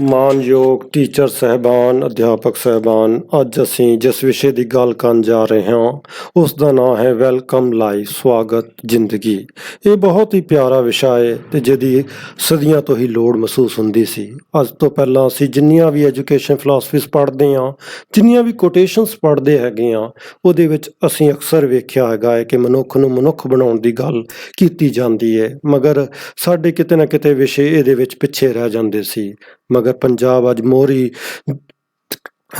ਮਾਨਯੋਗ ਟੀਚਰ ਸਾਹਿਬਾਨ, ਅਧਿਆਪਕ ਸਾਹਿਬਾਨ, ਅੱਜ ਅਸੀਂ ਜਿਸ ਵਿਸ਼ੇ ਦੀ ਗੱਲ ਕਰਨ ਜਾ ਰਹੇ ਹਾਂ ਉਸ ਦਾ ਨਾਂ ਹੈ ਵੈਲਕਮ ਲਾਈਫ, ਸਵਾਗਤ ਜ਼ਿੰਦਗੀ। ਇਹ ਬਹੁਤ ਹੀ ਪਿਆਰਾ ਵਿਸ਼ਾ ਹੈ ਅਤੇ ਜਿਹਦੀ ਸਦੀਆਂ ਤੋਂ ਹੀ ਲੋੜ ਮਹਿਸੂਸ ਹੁੰਦੀ ਸੀ। ਅੱਜ ਤੋਂ ਪਹਿਲਾਂ ਅਸੀਂ ਜਿੰਨੀਆਂ ਵੀ ਐਜੂਕੇਸ਼ਨ ਫਿਲਾਸਫੀਜ਼ ਪੜ੍ਹਦੇ ਹਾਂ, ਜਿੰਨੀਆਂ ਵੀ ਕੋਟੇਸ਼ਨਸ ਪੜ੍ਹਦੇ ਹੈਗੇ ਹਾਂ, ਉਹਦੇ ਵਿੱਚ ਅਸੀਂ ਅਕਸਰ ਵੇਖਿਆ ਹੈਗਾ ਹੈ ਕਿ ਮਨੁੱਖ ਨੂੰ ਮਨੁੱਖ ਬਣਾਉਣ ਦੀ ਗੱਲ ਕੀਤੀ ਜਾਂਦੀ ਹੈ, ਮਗਰ ਸਾਡੇ ਕਿਤੇ ਨਾ ਕਿਤੇ ਵਿਸ਼ੇ ਇਹਦੇ ਵਿੱਚ ਪਿੱਛੇ ਰਹਿ ਜਾਂਦੇ ਸੀ। ਮਗਰ ਪੰਜਾਬ ਅੱਜ ਮੋਹਰੀ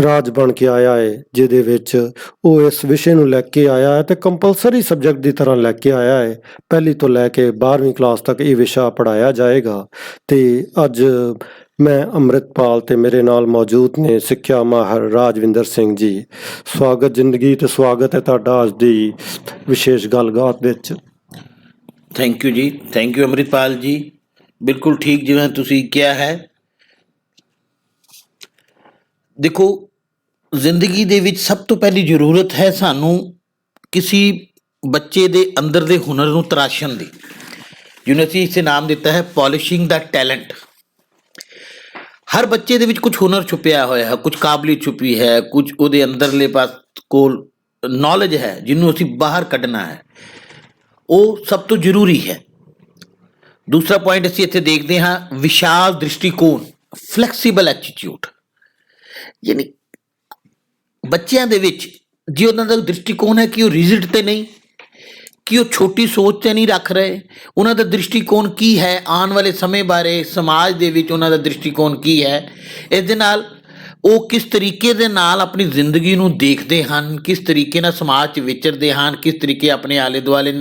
ਰਾਜ ਬਣ ਕੇ ਆਇਆ ਹੈ, ਜਿਹਦੇ ਵਿੱਚ ਉਹ ਇਸ ਵਿਸ਼ੇ ਨੂੰ ਲੈ ਕੇ ਆਇਆ ਹੈ ਅਤੇ ਕੰਪਲਸਰੀ ਸਬਜੈਕਟ ਦੀ ਤਰ੍ਹਾਂ ਲੈ ਕੇ ਆਇਆ ਹੈ। ਪਹਿਲੀ ਤੋਂ ਲੈ ਕੇ 12ਵੀਂ ਕਲਾਸ ਤੱਕ ਇਹ ਵਿਸ਼ਾ ਪੜ੍ਹਾਇਆ ਜਾਏਗਾ। ਅਤੇ ਅੱਜ ਮੈਂ ਅੰਮ੍ਰਿਤਪਾਲ ਅਤੇ ਮੇਰੇ ਨਾਲ ਮੌਜੂਦ ਨੇ ਸਿੱਖਿਆ ਮਾਹਰ ਰਾਜਵਿੰਦਰ ਸਿੰਘ ਜੀ। ਸਵਾਗਤ ਜ਼ਿੰਦਗੀ ਅਤੇ ਸਵਾਗਤ ਹੈ ਤੁਹਾਡਾ ਅੱਜ ਦੀ ਵਿਸ਼ੇਸ਼ ਗੱਲਬਾਤ ਵਿੱਚ। ਥੈਂਕ ਯੂ ਜੀ, ਥੈਂਕ ਯੂ ਅੰਮ੍ਰਿਤਪਾਲ ਜੀ। ਬਿਲਕੁਲ ਠੀਕ ਜਿਵੇਂ ਤੁਸੀਂ ਕਿਹਾ ਹੈ। ਦੇਖੋ, ਜ਼ਿੰਦਗੀ ਦੇ ਵਿੱਚ ਸਭ ਤੋਂ ਪਹਿਲੀ ਜ਼ਰੂਰਤ ਹੈ ਸਾਨੂੰ ਕਿਸੇ ਬੱਚੇ ਦੇ ਅੰਦਰ ਦੇ ਹੁਨਰ ਨੂੰ ਤਰਾਸ਼ਣ ਦੀ, ਜਿਹਨੂੰ ਅਸੀਂ ਇਸੇ ਨਾਮ ਦਿੱਤਾ ਹੈ ਪੋਲਿਸ਼ਿੰਗ ਦਾ ਟੈਲੈਂਟ। ਹਰ ਬੱਚੇ ਦੇ ਵਿੱਚ ਕੁਝ ਹੁਨਰ ਛੁਪਿਆ ਹੋਇਆ ਹੈ, ਕੁਝ ਕਾਬਲੀਅਤ ਛੁਪੀ ਹੈ, ਕੁਝ ਉਹਦੇ ਅੰਦਰਲੇ ਪਾਸ ਕੋਲ ਨੌਲੇਜ ਹੈ ਜਿਹਨੂੰ ਅਸੀਂ ਬਾਹਰ ਕੱਢਣਾ ਹੈ। ਉਹ ਸਭ ਤੋਂ ਜ਼ਰੂਰੀ ਹੈ। ਦੂਸਰਾ ਪੁਆਇੰਟ ਅਸੀਂ ਇੱਥੇ ਦੇਖਦੇ ਹਾਂ ਵਿਸ਼ਾਲ ਦ੍ਰਿਸ਼ਟੀਕੋਣ, ਫਲੈਕਸੀਬਲ ਐਟੀਟਿਊਡ। ਯਾਨੀ ਬੱਚਿਆਂ ਦੇ ਵਿੱਚ ਜੇ ਉਹਨਾਂ ਦਾ ਦ੍ਰਿਸ਼ਟੀਕੋਣ ਹੈ ਕਿ ਉਹ ਰਿਜਿਡ ਤੇ ਨਹੀਂ, ਕਿ ਉਹ ਛੋਟੀ ਸੋਚ ਤੇ ਨਹੀਂ ਰੱਖ ਰਹੇ, ਉਹਨਾਂ ਦਾ ਦ੍ਰਿਸ਼ਟੀਕੋਣ ਕੀ ਹੈ ਆਉਣ ਵਾਲੇ ਸਮੇਂ ਬਾਰੇ, ਸਮਾਜ ਦੇ ਵਿੱਚ ਉਹਨਾਂ ਦਾ ਦ੍ਰਿਸ਼ਟੀਕੋਣ ਕੀ ਹੈ, ਇਸ ਦੇ ਨਾਲ ਉਹ ਕਿਸ ਤਰੀਕੇ ਦੇ ਨਾਲ ਆਪਣੀ ਜ਼ਿੰਦਗੀ ਨੂੰ ਦੇਖਦੇ ਹਨ, ਕਿਸ ਤਰੀਕੇ ਨਾਲ ਸਮਾਜ 'ਚ ਵਿਚਰਦੇ ਹਨ, ਕਿਸ ਤਰੀਕੇ ਆਪਣੇ ਆਲੇ ਦੁਆਲੇ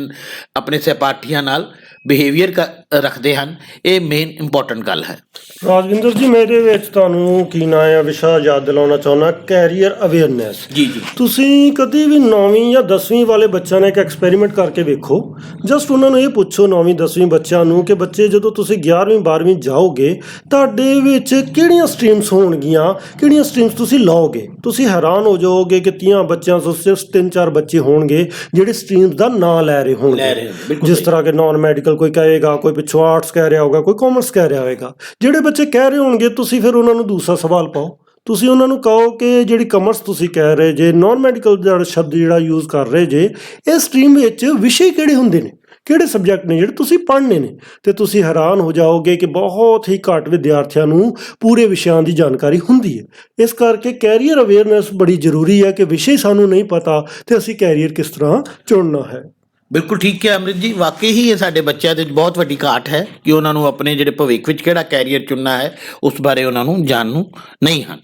ਆਪਣੇ ਸਹਿਪਾਠੀਆਂ ਨਾਲ ਬਿਹੇਵੀਅਰ ਰੱਖਦੇ ਹਨ, ਇਹ ਮੇਨ ਇੰਪੋਰਟੈਂਟ ਗੱਲ ਹੈ। ਰਾਜਵਿੰਦਰ ਜੀ, ਮੇਰੇ ਵਿੱਚ ਤੁਹਾਨੂੰ ਕੀ ਨਾਂ ਹੈ ਵਿਸ਼ਾ ਯਾਦ ਦਿਲਾਉਣਾ ਚਾਹੁੰਦਾ, ਕੈਰੀਅਰ ਅਵੇਅਰਨੈਸ। ਜੀ ਜੀ। ਤੁਸੀਂ ਕਦੇ ਵੀ 9ਵੀਂ ਜਾਂ 10ਵੀਂ ਵਾਲੇ ਬੱਚਿਆਂ ਨੇ ਇੱਕ ਐਕਸਪੈਰੀਮੈਂਟ ਕਰਕੇ ਵੇਖੋ। ਜਸਟ ਉਹਨਾਂ ਨੂੰ ਇਹ ਪੁੱਛੋ 9ਵੀਂ 10ਵੀਂ ਬੱਚਿਆਂ ਨੂੰ ਕਿ ਬੱਚੇ ਜਦੋਂ ਤੁਸੀਂ 11ਵੀਂ 12ਵੀਂ ਜਾਓਗੇ ਤੁਹਾਡੇ ਵਿੱਚ ਕਿਹੜੀਆਂ ਸਟਰੀਮਸ ਹੋਣਗੀਆਂ, ਕਿਹੜੀਆਂ ਸਟਰੀਮਸ ਤੁਸੀਂ ਲਓਗੇ। ਤੁਸੀਂ ਹੈਰਾਨ ਹੋ ਜਾਓਗੇ ਕਿ 30 ਬੱਚਿਆਂ ਤੋਂ ਸਿਰਫ 3-4 ਬੱਚੇ ਹੋਣਗੇ ਜਿਹੜੇ ਸਟਰੀਮਸ ਦਾ ਨਾਂ ਲੈ ਰਹੇ ਹੋਣਗੇ। ਜਿਸ ਤਰ੍ਹਾਂ ਕਿ ਨਾਨ ਮੈਡੀਕਲ ਕੋਈ ਕਹੇਗਾ, ਕੋਈ ਪਿੱਛੋਂ ਆਰਟਸ ਕਹਿ ਰਿਹਾ ਹੋਗਾ, ਕੋਈ ਕਾਮਰਸ ਕਹਿ ਰਿਹਾ ਹੋਵੇਗਾ। ਜਿਹੜੇ ਬੱਚੇ ਕਹਿ ਰਹੇ ਹੋਣਗੇ ਤੁਸੀਂ ਫਿਰ ਉਹਨਾਂ ਨੂੰ ਦੂਸਰਾ ਸਵਾਲ ਪਾਓ। ਤੁਸੀਂ ਉਹਨਾਂ ਨੂੰ ਕਹੋ ਕਿ ਜਿਹੜੀ ਕਾਮਰਸ ਤੁਸੀਂ ਕਹਿ ਰਹੇ ਜੇ, ਨਾਨ ਮੈਡੀਕਲ ਦਾ ਸ਼ਬਦ ਜਿਹੜਾ ਯੂਜ਼ ਕਰ ਰਹੇ ਜੇ, ਇਹ ਸਟਰੀਮ ਵਿੱਚ ਵਿਸ਼ੇ ਕਿਹੜੇ ਹੁੰਦੇ ਨੇ, ਕਿਹੜੇ ਸਬਜੈਕਟ ਨੇ ਜਿਹੜੇ ਤੁਸੀਂ ਪੜ੍ਹਨੇ ਨੇ। ਅਤੇ ਤੁਸੀਂ ਹੈਰਾਨ ਹੋ ਜਾਓਗੇ ਕਿ ਬਹੁਤ ਹੀ ਘੱਟ ਵਿਦਿਆਰਥੀਆਂ ਨੂੰ ਪੂਰੇ ਵਿਸ਼ਿਆਂ ਦੀ ਜਾਣਕਾਰੀ ਹੁੰਦੀ ਹੈ। ਇਸ ਕਰਕੇ ਕੈਰੀਅਰ ਅਵੇਅਰਨੈਸ ਬੜੀ ਜ਼ਰੂਰੀ ਹੈ ਕਿ ਵਿਸ਼ੇ ਸਾਨੂੰ ਨਹੀਂ ਪਤਾ ਅਤੇ ਅਸੀਂ ਕੈਰੀਅਰ ਕਿਸ ਤਰ੍ਹਾਂ ਚੁਣਨਾ ਹੈ। ਬਿਲਕੁਲ ਠੀਕ ਹੈ ਅੰਮ੍ਰਿਤ ਜੀ। ਵਾਕਈ ਹੀ ਇਹ ਸਾਡੇ ਬੱਚਿਆਂ ਦੇ ਬਹੁਤ ਵੱਡੀ ਘਾਟ ਹੈ ਕਿ ਉਹਨਾਂ ਨੂੰ ਆਪਣੇ ਜਿਹੜੇ ਭਵਿੱਖ ਵਿੱਚ ਕਿਹੜਾ ਕੈਰੀਅਰ ਚੁਣਨਾ ਹੈ ਉਸ ਬਾਰੇ ਉਹਨਾਂ ਨੂੰ ਜਾਣੂ ਨਹੀਂ ਹਨ।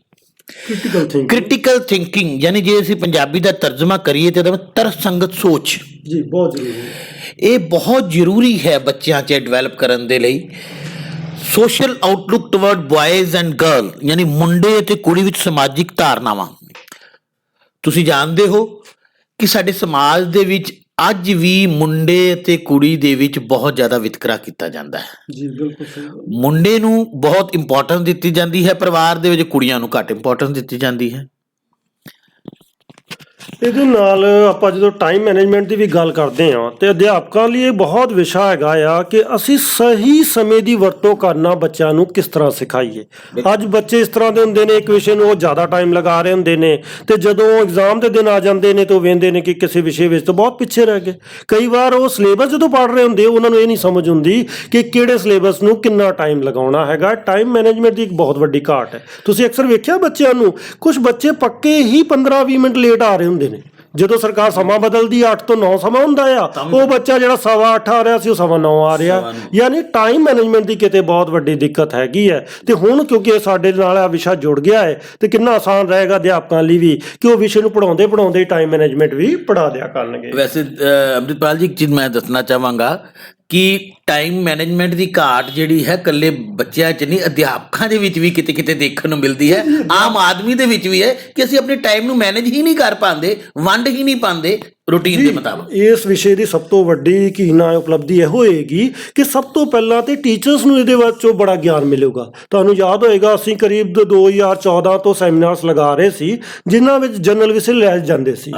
ਕ੍ਰਿਟੀਕਲ ਥਿੰਕਿੰਗ, ਯਾਨੀ ਜੇ ਅਸੀਂ ਪੰਜਾਬੀ ਦਾ ਤਰਜਮਾ ਕਰੀਏ ਤਾਂ ਤਰਕਸੰਗਤ ਸੋਚ ਜੀ ਬਹੁਤ ਜ਼ਰੂਰੀ ਹੈ। ਇਹ ਬਹੁਤ ਜ਼ਰੂਰੀ ਹੈ ਬੱਚਿਆਂ 'ਚ ਡਿਵੈਲਪ ਕਰਨ ਦੇ ਲਈ। Social outlook toward ਬॉयਜ਼ and girl, ਯਾਨੀ ਮੁੰਡੇ ਅਤੇ ਕੁੜੀ ਵਿੱਚ ਸਮਾਜਿਕ ਧਾਰਨਾਵਾਂ। ਤੁਸੀਂ ਜਾਣਦੇ ਹੋ ਕਿ ਸਾਡੇ ਸਮਾਜ ਦੇ ਵਿੱਚ ਅੱਜ ਵੀ ਮੁੰਡੇ ਅਤੇ ਕੁੜੀ ਦੇ ਵਿੱਚ ਬਹੁਤ ਜ਼ਿਆਦਾ ਵਿਤਕਰਾ ਕੀਤਾ ਜਾਂਦਾ ਹੈ। ਜੀ ਬਿਲਕੁਲ ਸਹੀ। ਮੁੰਡੇ ਨੂੰ ਬਹੁਤ ਇੰਪੋਰਟੈਂਸ ਦਿੱਤੀ ਜਾਂਦੀ ਹੈ ਪਰਿਵਾਰ ਦੇ ਵਿੱਚ, ਕੁੜੀਆਂ ਨੂੰ ਘੱਟ ਇੰਪੋਰਟੈਂਸ ਦਿੱਤੀ ਜਾਂਦੀ ਹੈ। ਇਹਦੇ ਨਾਲ ਆਪਾਂ ਜਦੋਂ ਟਾਈਮ ਮੈਨੇਜਮੈਂਟ ਦੀ ਵੀ ਗੱਲ ਕਰਦੇ ਹਾਂ ਅਤੇ ਅਧਿਆਪਕਾਂ ਲਈ ਇਹ ਬਹੁਤ ਵਿਸ਼ਾ ਹੈਗਾ ਆ ਕਿ ਅਸੀਂ ਸਹੀ ਸਮੇਂ ਦੀ ਵਰਤੋਂ ਕਰਨਾ ਬੱਚਿਆਂ ਨੂੰ ਕਿਸ ਤਰ੍ਹਾਂ ਸਿਖਾਈਏ। ਅੱਜ ਬੱਚੇ ਇਸ ਤਰ੍ਹਾਂ ਦੇ ਹੁੰਦੇ ਨੇ, ਇੱਕ ਵਿਸ਼ੇ ਨੂੰ ਉਹ ਜ਼ਿਆਦਾ ਟਾਈਮ ਲਗਾ ਰਹੇ ਹੁੰਦੇ ਨੇ ਅਤੇ ਜਦੋਂ ਐਗਜ਼ਾਮ ਦੇ ਦਿਨ ਆ ਜਾਂਦੇ ਨੇ ਤਾਂ ਉਹ ਵੇਖਦੇ ਨੇ ਕਿ ਕਿਸੇ ਵਿਸ਼ੇ ਵਿੱਚ ਤਾਂ ਬਹੁਤ ਪਿੱਛੇ ਰਹਿ ਗਏ। ਕਈ ਵਾਰ ਉਹ ਸਿਲੇਬਸ ਜਦੋਂ ਪੜ੍ਹ ਰਹੇ ਹੁੰਦੇ ਉਹਨਾਂ ਨੂੰ ਇਹ ਨਹੀਂ ਸਮਝ ਹੁੰਦੀ ਕਿ ਕਿਹੜੇ ਸਿਲੇਬਸ ਨੂੰ ਕਿੰਨਾ ਟਾਈਮ ਲਗਾਉਣਾ ਹੈਗਾ। ਟਾਈਮ ਮੈਨੇਜਮੈਂਟ ਦੀ ਇੱਕ ਬਹੁਤ ਵੱਡੀ ਘਾਟ ਹੈ। ਤੁਸੀਂ ਅਕਸਰ ਵੇਖਿਆ ਬੱਚਿਆਂ ਨੂੰ, ਕੁਝ ਬੱਚੇ ਪੱਕੇ ਹੀ 15-20 ਮਿੰਟ ਲੇਟ ਆ ਰਹੇ ਹੁੰਦੇ ਨੇ। ਜਦੋਂ ਸਰਕਾਰ ਸਮਾਂ ਬਦਲਦੀ 8 ਤੋਂ 9 ਸਮਾਂ ਹੁੰਦਾ ਆ, ਉਹ ਬੱਚਾ ਜਿਹੜਾ 8:15 ਆ ਰਿਹਾ ਸੀ ਉਹ 9:15 ਆ ਰਿਹਾ। ਯਾਨੀ ਟਾਈਮ ਮੈਨੇਜਮੈਂਟ ਦੀ ਕਿਤੇ ਬਹੁਤ ਵੱਡੀ ਦਿੱਕਤ ਹੈਗੀ ਹੈ। ਅਤੇ ਹੁਣ ਕਿਉਂਕਿ ਇਹ ਸਾਡੇ ਨਾਲ ਆ ਵਿਸ਼ਾ ਜੁੜ ਗਿਆ ਹੈ ਅਤੇ ਕਿੰਨਾ ਆਸਾਨ ਰਹੇਗਾ ਅਧਿਆਪਕਾਂ ਲਈ ਵੀ ਕਿ ਉਹ ਵਿਸ਼ੇ ਨੂੰ ਪੜ੍ਹਾਉਂਦੇ ਟਾਈਮ ਮੈਨੇਜਮੈਂਟ ਵੀ ਪੜ੍ਹਾ ਦਿਆ ਕਰਨਗੇ। ਵੈਸੇ ਅੰਮ੍ਰਿਤਪਾਲ ਜੀ ਇੱਕ ਚੀਜ਼ ਮੈਂ ਦੱਸਣਾ ਚਾਹਾਂਗਾ ਕਿ ਟਾਈਮ ਮੈਨੇਜਮੈਂਟ ਦੀ ਘਾਟ ਜਿਹੜੀ ਹੈ ਇਕੱਲੇ ਬੱਚਿਆਂ 'ਚ ਨਹੀਂ, ਅਧਿਆਪਕਾਂ ਦੇ ਵਿੱਚ ਵੀ ਕਿਤੇ ਕਿਤੇ ਦੇਖਣ ਨੂੰ ਮਿਲਦੀ ਹੈ। ਆਮ ਆਦਮੀ ਦੇ ਵਿੱਚ ਵੀ ਹੈ ਕਿ ਅਸੀਂ ਆਪਣੇ ਟਾਈਮ ਨੂੰ ਮੈਨੇਜ ਹੀ ਨਹੀਂ ਕਰ ਪਾਉਂਦੇ, ਵੰਡ ਹੀ ਨਹੀਂ ਪਾਉਂਦੇ। ਰੂਟੀਨ ਦੇ ਮੁਤਾਬਕ। ਇਸ ਵਿਸ਼ੇ ਦੀ ਸਭ ਤੋਂ ਵੱਡੀ ਕੀ ਨਾ ਉਪਲਬਧੀ ਇਹ ਹੋਏਗੀ ਕਿ ਸਭ ਤੋਂ ਪਹਿਲਾਂ ਤੇ ਟੀਚਰਸ ਨੂੰ ਇਹਦੇ ਵਿੱਚੋਂ ਬੜਾ ਗਿਆਨ ਮਿਲੇਗਾ। ਤੁਹਾਨੂੰ ਯਾਦ ਹੋਏਗਾ ਅਸੀਂ ਕਰੀਬ 2014 ਤੋਂ ਸੈਮੀਨਾਰਸ ਲਗਾ ਰਹੇ ਸੀ ਜਿਨ੍ਹਾਂ ਵਿੱਚ ਜਨਰਲ ਵਿਸ਼ੇ ਲੈ ਜਾਂਦੇ ਸੀ।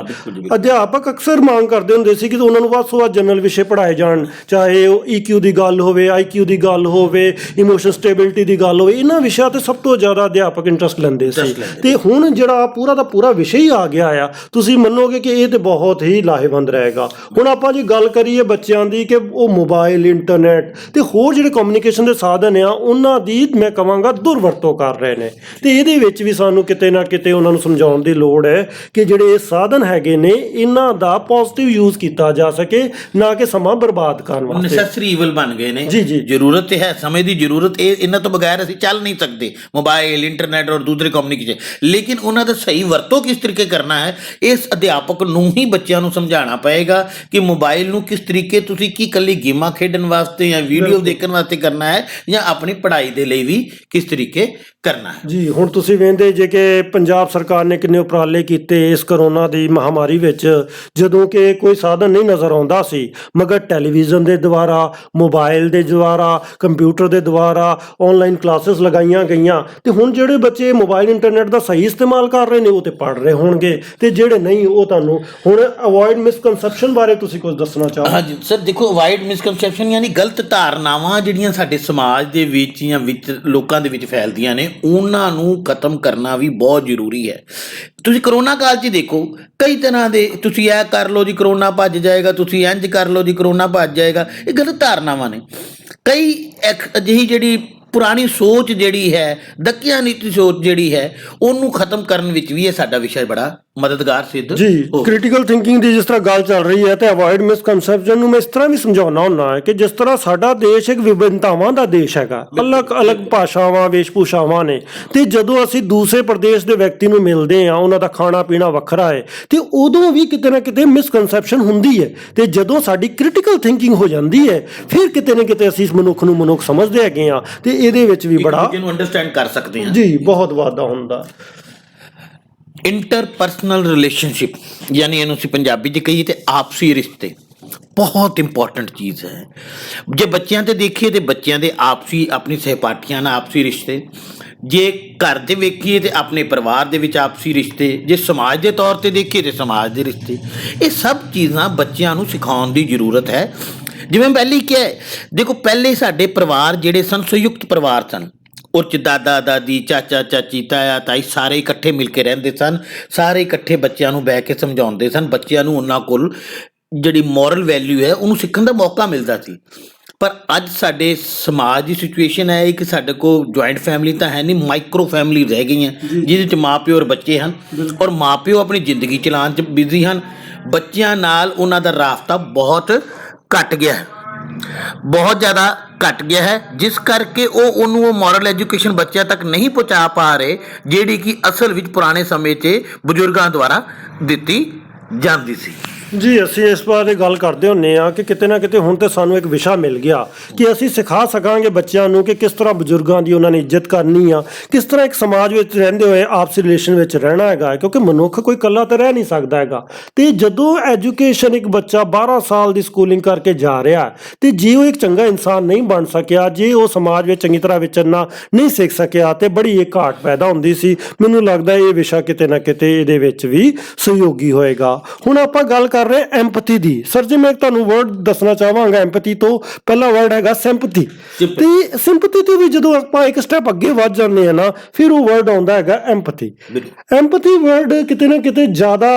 ਅਧਿਆਪਕ ਅਕਸਰ ਮੰਗ ਕਰਦੇ ਹੁੰਦੇ ਸੀ ਕਿ ਉਹਨਾਂ ਨੂੰ ਵੱਧ ਤੋਂ ਵੱਧ ਜਨਰਲ ਵਿਸ਼ੇ ਪੜ੍ਹਾਏ ਜਾਣ, ਚਾਹੇ ਉਹ EQ ਦੀ ਗੱਲ ਹੋਵੇ, IQ ਦੀ ਗੱਲ ਹੋਵੇ, ਇਮੋਸ਼ਨ ਸਟੇਬਿਲਿਟੀ ਦੀ ਗੱਲ ਹੋਵੇ। ਇਹਨਾਂ ਵਿਸ਼ਿਆਂ ਤੇ ਸਭ ਤੋਂ ਜ਼ਿਆਦਾ ਅਧਿਆਪਕ ਇੰਟਰਸਟ ਲੈਂਦੇ ਸੀ। ਤੇ ਹੁਣ ਜਿਹੜਾ ਪੂਰਾ ਦਾ ਪੂਰਾ ਵਿਸ਼ਾ ਹੀ ਆ ਗਿਆ ਆ, ਤੁਸੀਂ ਮੰਨੋਗੇ ਕਿ ਇਹ ਤੇ ਬਹੁਤ ਹੀ ਲਾਹੇਵੰਦ ਰਹੇਗਾ। ਹੁਣ ਆਪਾਂ ਜੇ ਗੱਲ ਕਰੀਏ ਬੱਚਿਆਂ ਦੀ ਕਿ ਉਹ ਮੋਬਾਈਲ, ਇੰਟਰਨੈਟ ਤੇ ਹੋਰ ਜਿਹੜੇ ਕਮਿਊਨੀਕੇਸ਼ਨ ਦੇ ਸਾਧਨ ਆ ਉਹਨਾਂ ਦੀ ਮੈਂ ਕਹਾਂਗਾ ਦੁਰਵਰਤੋਂ ਕਰ ਰਹੇ ਨੇ, ਤੇ ਇਹਦੇ ਵਿੱਚ ਵੀ ਸਾਨੂੰ ਕਿਤੇ ਨਾ ਕਿਤੇ ਉਹਨਾਂ ਨੂੰ ਸਮਝਾਉਣ ਦੀ ਲੋੜ ਹੈ ਕਿ ਜਿਹੜੇ ਇਹ ਸਾਧਨ ਹੈਗੇ ਨੇ ਇਹਨਾਂ ਦਾ ਪੋਜ਼ਿਟਿਵ ਯੂਜ਼ ਕੀਤਾ ਜਾ ਸਕੇ, ਨਾ ਕਿ ਸਮਾਂ ਬਰਬਾਦ ਕਰਨ ਵਾਸਤੇ। ਨੈਸੈਸਰੀ ਈਵਲ ਬਣ ਗਏ ਨੇ। ਜੀ ਜੀ, ਜ਼ਰੂਰਤ ਤੇ ਹੈ, ਸਮੇਂ ਦੀ ਜ਼ਰੂਰਤ, ਇਹ ਇਹਨਾਂ ਤੋਂ ਬਗੈਰ ਅਸੀਂ ਚੱਲ ਨਹੀਂ ਸਕਦੇ, ਮੋਬਾਈਲ, ਇੰਟਰਨੈਟ ਔਰ ਦੂਸਰੇ ਕਮਿਊਨੀਕੇਸ਼ਨ। ਲੇਕਿਨ ਉਹਨਾਂ ਦਾ ਸਹੀ ਵਰਤੋਂ ਕਿਸ ਤਰੀਕੇ ਕਰਨਾ ਹੈ, ਇਸ ਅਧਿਆਪਕ ਨੂੰ ਹੀ ਬੱਚਿਆਂ ਨੂੰ ਸਮਝਾਉਣਾ ਪਏਗਾ ਕਿ ਮੋਬਾਈਲ ਨੂੰ ਕਿਸ ਤਰੀਕੇ ਤੁਸੀਂ ਕੀ ਇਕੱਲੀ ਗੇਮਾਂ ਖੇਡਣ ਵਾਸਤੇ ਜਾਂ ਵੀਡੀਓ ਦੇਖਣ ਵਾਸਤੇ ਕਰਨਾ ਹੈ, ਜਾਂ ਆਪਣੀ ਪੜ੍ਹਾਈ ਦੇ ਲਈ ਵੀ ਕਿਸ ਤਰੀਕੇ ਕਰਨਾ ਹੈ। ਜੀ, ਹੁਣ ਤੁਸੀਂ ਵੇਖਦੇ ਜੇ ਕਿ ਪੰਜਾਬ ਸਰਕਾਰ ਨੇ ਕਿੰਨੇ ਉਪਰਾਲੇ ਕੀਤੇ ਇਸ ਕਰੋਨਾ ਦੀ ਮਹਾਮਾਰੀ ਵਿੱਚ, ਜਦੋਂ ਕਿ ਕੋਈ ਸਾਧਨ ਨਹੀਂ ਨਜ਼ਰ ਆਉਂਦਾ ਸੀ, ਮਗਰ ਟੈਲੀਵਿਜ਼ਨ ਦੇ ਦੁਆਰਾ, ਮੋਬਾਈਲ ਦੇ ਦੁਆਰਾ, ਕੰਪਿਊਟਰ ਦੇ ਦੁਆਰਾ ਆਨਲਾਈਨ ਕਲਾਸਿਸ ਲਗਾਈਆਂ ਗਈਆਂ। ਤੇ ਹੁਣ ਜਿਹੜੇ ਬੱਚੇ ਮੋਬਾਈਲ ਇੰਟਰਨੈਟ ਦਾ ਸਹੀ ਇਸਤੇਮਾਲ ਕਰ ਰਹੇ ਨੇ ਉਹ ਤੇ ਪੜ੍ਹ ਰਹੇ ਹੋਣਗੇ, ਤੇ ਜਿਹੜੇ ਨਹੀਂ ਉਹ ਤੁਹਾਨੂੰ ਹੁਣ ਅਵੋਇਡ ਮਿਸਕਨਸੈਪਸ਼ਨ ਬਾਰੇ ਤੁਸੀਂ ਕੁਝ ਦੱਸਣਾ ਚਾਹੋ? ਹਾਂਜੀ ਸਰ, ਦੇਖੋ ਅਵਾਇਡ ਮਿਸਕਨਸੈਪਸ਼ਨ ਯਾਨੀ ਗਲਤ ਧਾਰਨਾਵਾਂ ਜਿਹੜੀਆਂ ਸਾਡੇ ਸਮਾਜ ਦੇ ਵਿੱਚ ਜਾਂ ਵਿੱਚ ਲੋਕਾਂ ਦੇ ਵਿੱਚ ਫੈਲਦੀਆਂ ਨੇ, ਉਹਨਾਂ ਨੂੰ ਖਤਮ ਕਰਨਾ ਵੀ ਬਹੁਤ ਜ਼ਰੂਰੀ ਹੈ। ਤੁਸੀਂ ਕਰੋਨਾ ਕਾਲ 'ਚ ਦੇਖੋ ਕਈ ਤਰ੍ਹਾਂ ਦੇ, ਤੁਸੀਂ ਇਹ ਕਰ ਲਓ ਜੀ ਕਰੋਨਾ ਭੱਜ ਜਾਏਗਾ, ਤੁਸੀਂ ਇੰਝ ਕਰ ਲਓ ਜੀ ਕਰੋਨਾ ਭੱਜ ਜਾਏਗਾ, ਇਹ ਗਲਤ ਧਾਰਨਾਵਾਂ ਨੇ। ਕਈ ਅਜਿਹੀ ਜਿਹੜੀ ਪੁਰਾਣੀ ਸੋਚ ਜਿਹੜੀ ਹੈ, ਦਕਿਆ ਨੀਤੀ ਸੋਚ ਜਿਹੜੀ ਹੈ, ਉਹਨੂੰ ਖਤਮ ਕਰਨ ਵਿੱਚ ਵੀ ਇਹ ਸਾਡਾ ਵਿਸ਼ਾ ਬੜਾ ਮਦਦਗਾਰ ਸਿੱਧ ਜੀ। ਕ੍ਰਿਟੀਕਲ ਥਿੰਕਿੰਗ ਦੀ ਜਿਸ ਤਰ੍ਹਾਂ ਗੱਲ ਚੱਲ ਰਹੀ ਹੈ ਤੇ ਅਵੋਇਡ ਮਿਸਕਨਸੈਪਸ਼ਨ ਨੂੰ ਮੈਂ ਇਸ ਤਰ੍ਹਾਂ ਵੀ ਸਮਝਾਉਣਾ ਹੁੰਦਾ ਹੈ ਕਿ ਜਿਸ ਤਰ੍ਹਾਂ ਸਾਡਾ ਦੇਸ਼ ਇੱਕ ਵਿਭਿੰਨਤਾਵਾਂ ਦਾ ਦੇਸ਼ ਹੈਗਾ, ਅਲੱਗ-ਅਲੱਗ ਭਾਸ਼ਾਵਾਂ, ਵੇਸ਼-ਭੂਸ਼ਾਵਾਂ ਨੇ, ਤੇ ਜਦੋਂ ਅਸੀਂ ਦੂਸਰੇ ਪ੍ਰਦੇਸ਼ ਦੇ ਵਿਅਕਤੀ ਨੂੰ ਮਿਲਦੇ ਹਾਂ, ਉਹਨਾਂ ਦਾ ਖਾਣਾ ਪੀਣਾ ਵੱਖਰਾ ਹੈ, ਤੇ ਉਦੋਂ ਵੀ ਕਿਤੇ ਨਾ ਕਿਤੇ ਮਿਸਕਨਸੈਪਸ਼ਨ ਹੁੰਦੀ ਹੈ। ਤੇ ਜਦੋਂ ਸਾਡੀ ਕ੍ਰਿਟੀਕਲ ਥਿੰਕਿੰਗ ਹੋ ਜਾਂਦੀ ਹੈ, ਫਿਰ ਕਿਤੇ ਨਾ ਕਿਤੇ ਅਸੀਂ ਇਸ ਮਨੁੱਖ ਨੂੰ ਮਨੁੱਖ ਸਮਝਦੇ ਹੈਗੇ ਹਾਂ, ਤੇ ਇਹਦੇ ਵਿੱਚ ਵੀ ਬੜਾ ਇਹਨੂੰ ਅੰਡਰਸਟੈਂਡ ਕਰ ਸਕਦੇ ਹਾਂ। ਜੀ, ਬਹੁਤ ਵਾਧਾ ਹੁੰਦਾ। ਇੰਟਰਪਰਸਨਲ ਰਿਲੇਸ਼ਨਸ਼ਿਪ ਯਾਨੀ ਇਹਨੂੰ ਅਸੀਂ ਪੰਜਾਬੀ 'ਚ ਕਹੀਏ ਤੇ ਆਪਸੀ ਰਿਸ਼ਤੇ ਬਹੁਤ ਇੰਪੋਰਟੈਂਟ ਚੀਜ਼ ਹੈ। ਜੇ ਬੱਚਿਆਂ ਤੇ ਦੇਖੀਏ ਤੇ ਬੱਚਿਆਂ ਦੇ ਆਪਸੀ, ਆਪਣੀ ਸਹਿਪਾਠੀਆਂ ਨਾਲ ਆਪਸੀ ਰਿਸ਼ਤੇ, ਜੇ ਘਰ ਦੇ ਵੇਖੀਏ ਤੇ ਆਪਣੇ ਪਰਿਵਾਰ ਦੇ ਵਿੱਚ ਆਪਸੀ ਰਿਸ਼ਤੇ, ਜੇ ਸਮਾਜ ਦੇ ਤੌਰ ਤੇ ਦੇਖੀਏ ਤੇ ਸਮਾਜ ਦੇ ਰਿਸ਼ਤੇ, ਇਹ ਸਭ ਚੀਜ਼ਾਂ ਬੱਚਿਆਂ ਨੂੰ ਸਿਖਾਉਣ ਦੀ ਜ਼ਰੂਰਤ ਹੈ। ਜਿਵੇਂ ਪਹਿਲੇ ਕਿਹਾ ਹੈ, ਦੇਖੋ ਪਹਿਲੇ ਸਾਡੇ ਪਰਿਵਾਰ ਜਿਹੜੇ ਸਨ ਸੰਯੁਕਤ ਪਰਿਵਾਰ ਸਨ, ਉਹ 'ਚ ਦਾਦਾ ਦਾਦੀ, ਚਾਚਾ ਚਾਚੀ, ਤਾਇਆ ਤਾਈ ਸਾਰੇ ਇਕੱਠੇ ਮਿਲ ਕੇ ਰਹਿੰਦੇ ਸਨ, ਸਾਰੇ ਇਕੱਠੇ ਬੱਚਿਆਂ ਨੂੰ ਬਹਿ ਕੇ ਸਮਝਾਉਂਦੇ ਸਨ, ਬੱਚਿਆਂ ਨੂੰ ਉਹਨਾਂ ਕੋਲ ਜਿਹੜੀ ਮੋਰਲ ਵੈਲਿਊ ਹੈ ਉਹਨੂੰ ਸਿੱਖਣ ਦਾ ਮੌਕਾ ਮਿਲਦਾ ਸੀ। ਪਰ ਅੱਜ ਸਾਡੇ ਸਮਾਜ ਦੀ ਸਿਚੁਏਸ਼ਨ ਹੈ ਕਿ ਸਾਡੇ ਕੋਲ ਜੁਆਇੰਟ ਫੈਮਿਲੀ ਤਾਂ ਹੈ ਨਹੀਂ, ਮਾਈਕਰੋ ਫੈਮਿਲੀ ਰਹਿ ਗਈਆਂ, ਜਿਹਦੇ 'ਚ ਮਾਂ ਪਿਓ ਔਰ ਬੱਚੇ ਹਨ, ਔਰ ਮਾਂ ਪਿਓ ਆਪਣੀ ਜ਼ਿੰਦਗੀ ਚਲਾਉਣ 'ਚ ਬਿਜ਼ੀ ਹਨ, ਬੱਚਿਆਂ ਨਾਲ ਉਹਨਾਂ ਦਾ ਰਾਬਤਾ ਬਹੁਤ ਘੱਟ ਗਿਆ ਹੈ, ਬਹੁਤ ਜ਼ਿਆਦਾ ਘੱਟ ਗਿਆ ਹੈ, ਜਿਸ ਕਰਕੇ ਉਹ ਮੋਰਲ ਐਜੂਕੇਸ਼ਨ ਬੱਚਿਆਂ ਤੱਕ ਨਹੀਂ ਪਹੁੰਚਾ ਪਾ ਰਹੇ, ਜਿਹੜੀ ਕਿ ਅਸਲ ਵਿੱਚ ਪੁਰਾਣੇ ਸਮੇਂ 'ਚ ਬਜ਼ੁਰਗਾਂ ਦੁਆਰਾ ਦਿੱਤੀ ਜਾਂਦੀ ਸੀ। ਜੀ, ਅਸੀਂ ਇਸ ਬਾਰੇ ਗੱਲ ਕਰਦੇ ਹੁੰਦੇ ਹਾਂ ਕਿ ਕਿਤੇ ਨਾ ਕਿਤੇ ਹੁਣ ਤੇ ਸਾਨੂੰ ਇੱਕ ਵਿਸ਼ਾ ਮਿਲ ਗਿਆ ਕਿ ਅਸੀਂ ਸਿਖਾ ਸਕਾਂਗੇ ਬੱਚਿਆਂ ਨੂੰ ਕਿ ਕਿਸ ਤਰ੍ਹਾਂ ਬਜ਼ੁਰਗਾਂ ਦੀ ਉਹਨਾਂ ਨੇ ਇੱਜ਼ਤ ਕਰਨੀ ਆ, ਕਿਸ ਤਰ੍ਹਾਂ ਇੱਕ ਸਮਾਜ ਵਿੱਚ ਰਹਿੰਦੇ ਹੋਏ ਆਪਸੀ ਰਿਲੇਸ਼ਨ ਵਿੱਚ ਰਹਿਣਾ ਹੈਗਾ, ਕਿਉਂਕਿ ਮਨੁੱਖ ਕੋਈ ਇਕੱਲਾ ਤਾਂ ਰਹਿ ਨਹੀਂ ਸਕਦਾ ਹੈਗਾ। ਤੇ ਜਦੋਂ ਐਜੂਕੇਸ਼ਨ ਇੱਕ ਬੱਚਾ 12 ਸਾਲ ਦੀ ਸਕੂਲਿੰਗ ਕਰਕੇ ਜਾ ਰਿਹਾ, ਤੇ ਜੇ ਉਹ ਇੱਕ ਚੰਗਾ ਇਨਸਾਨ ਨਹੀਂ ਬਣ ਸਕਿਆ, ਜੇ ਉਹ ਸਮਾਜ ਵਿੱਚ ਚੰਗੀ ਤਰ੍ਹਾਂ ਵਿਚਰਨਾ ਨਹੀਂ ਸਿੱਖ ਸਕਿਆ, ਤੇ ਬੜੀ ਇੱਕ ਘਾਟ ਪੈਦਾ ਹੁੰਦੀ ਸੀ। ਮੈਨੂੰ ਲੱਗਦਾ ਇਹ ਵਿਸ਼ਾ ਕਿਤੇ ਨਾ ਕਿਤੇ ਇਹਦੇ ਵਿੱਚ ਵੀ ਸਹਿਯੋਗੀ ਹੋਏਗਾ। ਹੁਣ ਆਪਾਂ ਗੱਲ ਕਰ ਰਹੇ ਐਮਪੈਥੀ ਦੀ। ਸਰ ਜੀ, ਮੈਂ ਤੁਹਾਨੂੰ ਵਰਡ ਦੱਸਣਾ ਚਾਹਾਂਗਾ ਐਮਪੈਥੀ ਤੋਂ। ਪਹਿਲਾ ਵਰਡ ਹੈਗਾ ਸਿੰਪੈਥੀ, ਤੇ ਸਿੰਪੈਥੀ ਤੋਂ ਵੀ ਜਦੋਂ ਆਪਾਂ ਇੱਕ ਸਟੈਪ ਅੱਗੇ ਵੱਧ ਜਾਂਦੇ ਹਾਂ ਨਾ, ਫਿਰ ਉਹ ਵਰਡ ਆਉਂਦਾ ਹੈਗਾ ਐਮਪੈਥੀ। ਐਮਪੈਥੀ ਵਰਡ ਕਿਤੇ ਨਾ ਕਿਤੇ ਜ਼ਿਆਦਾ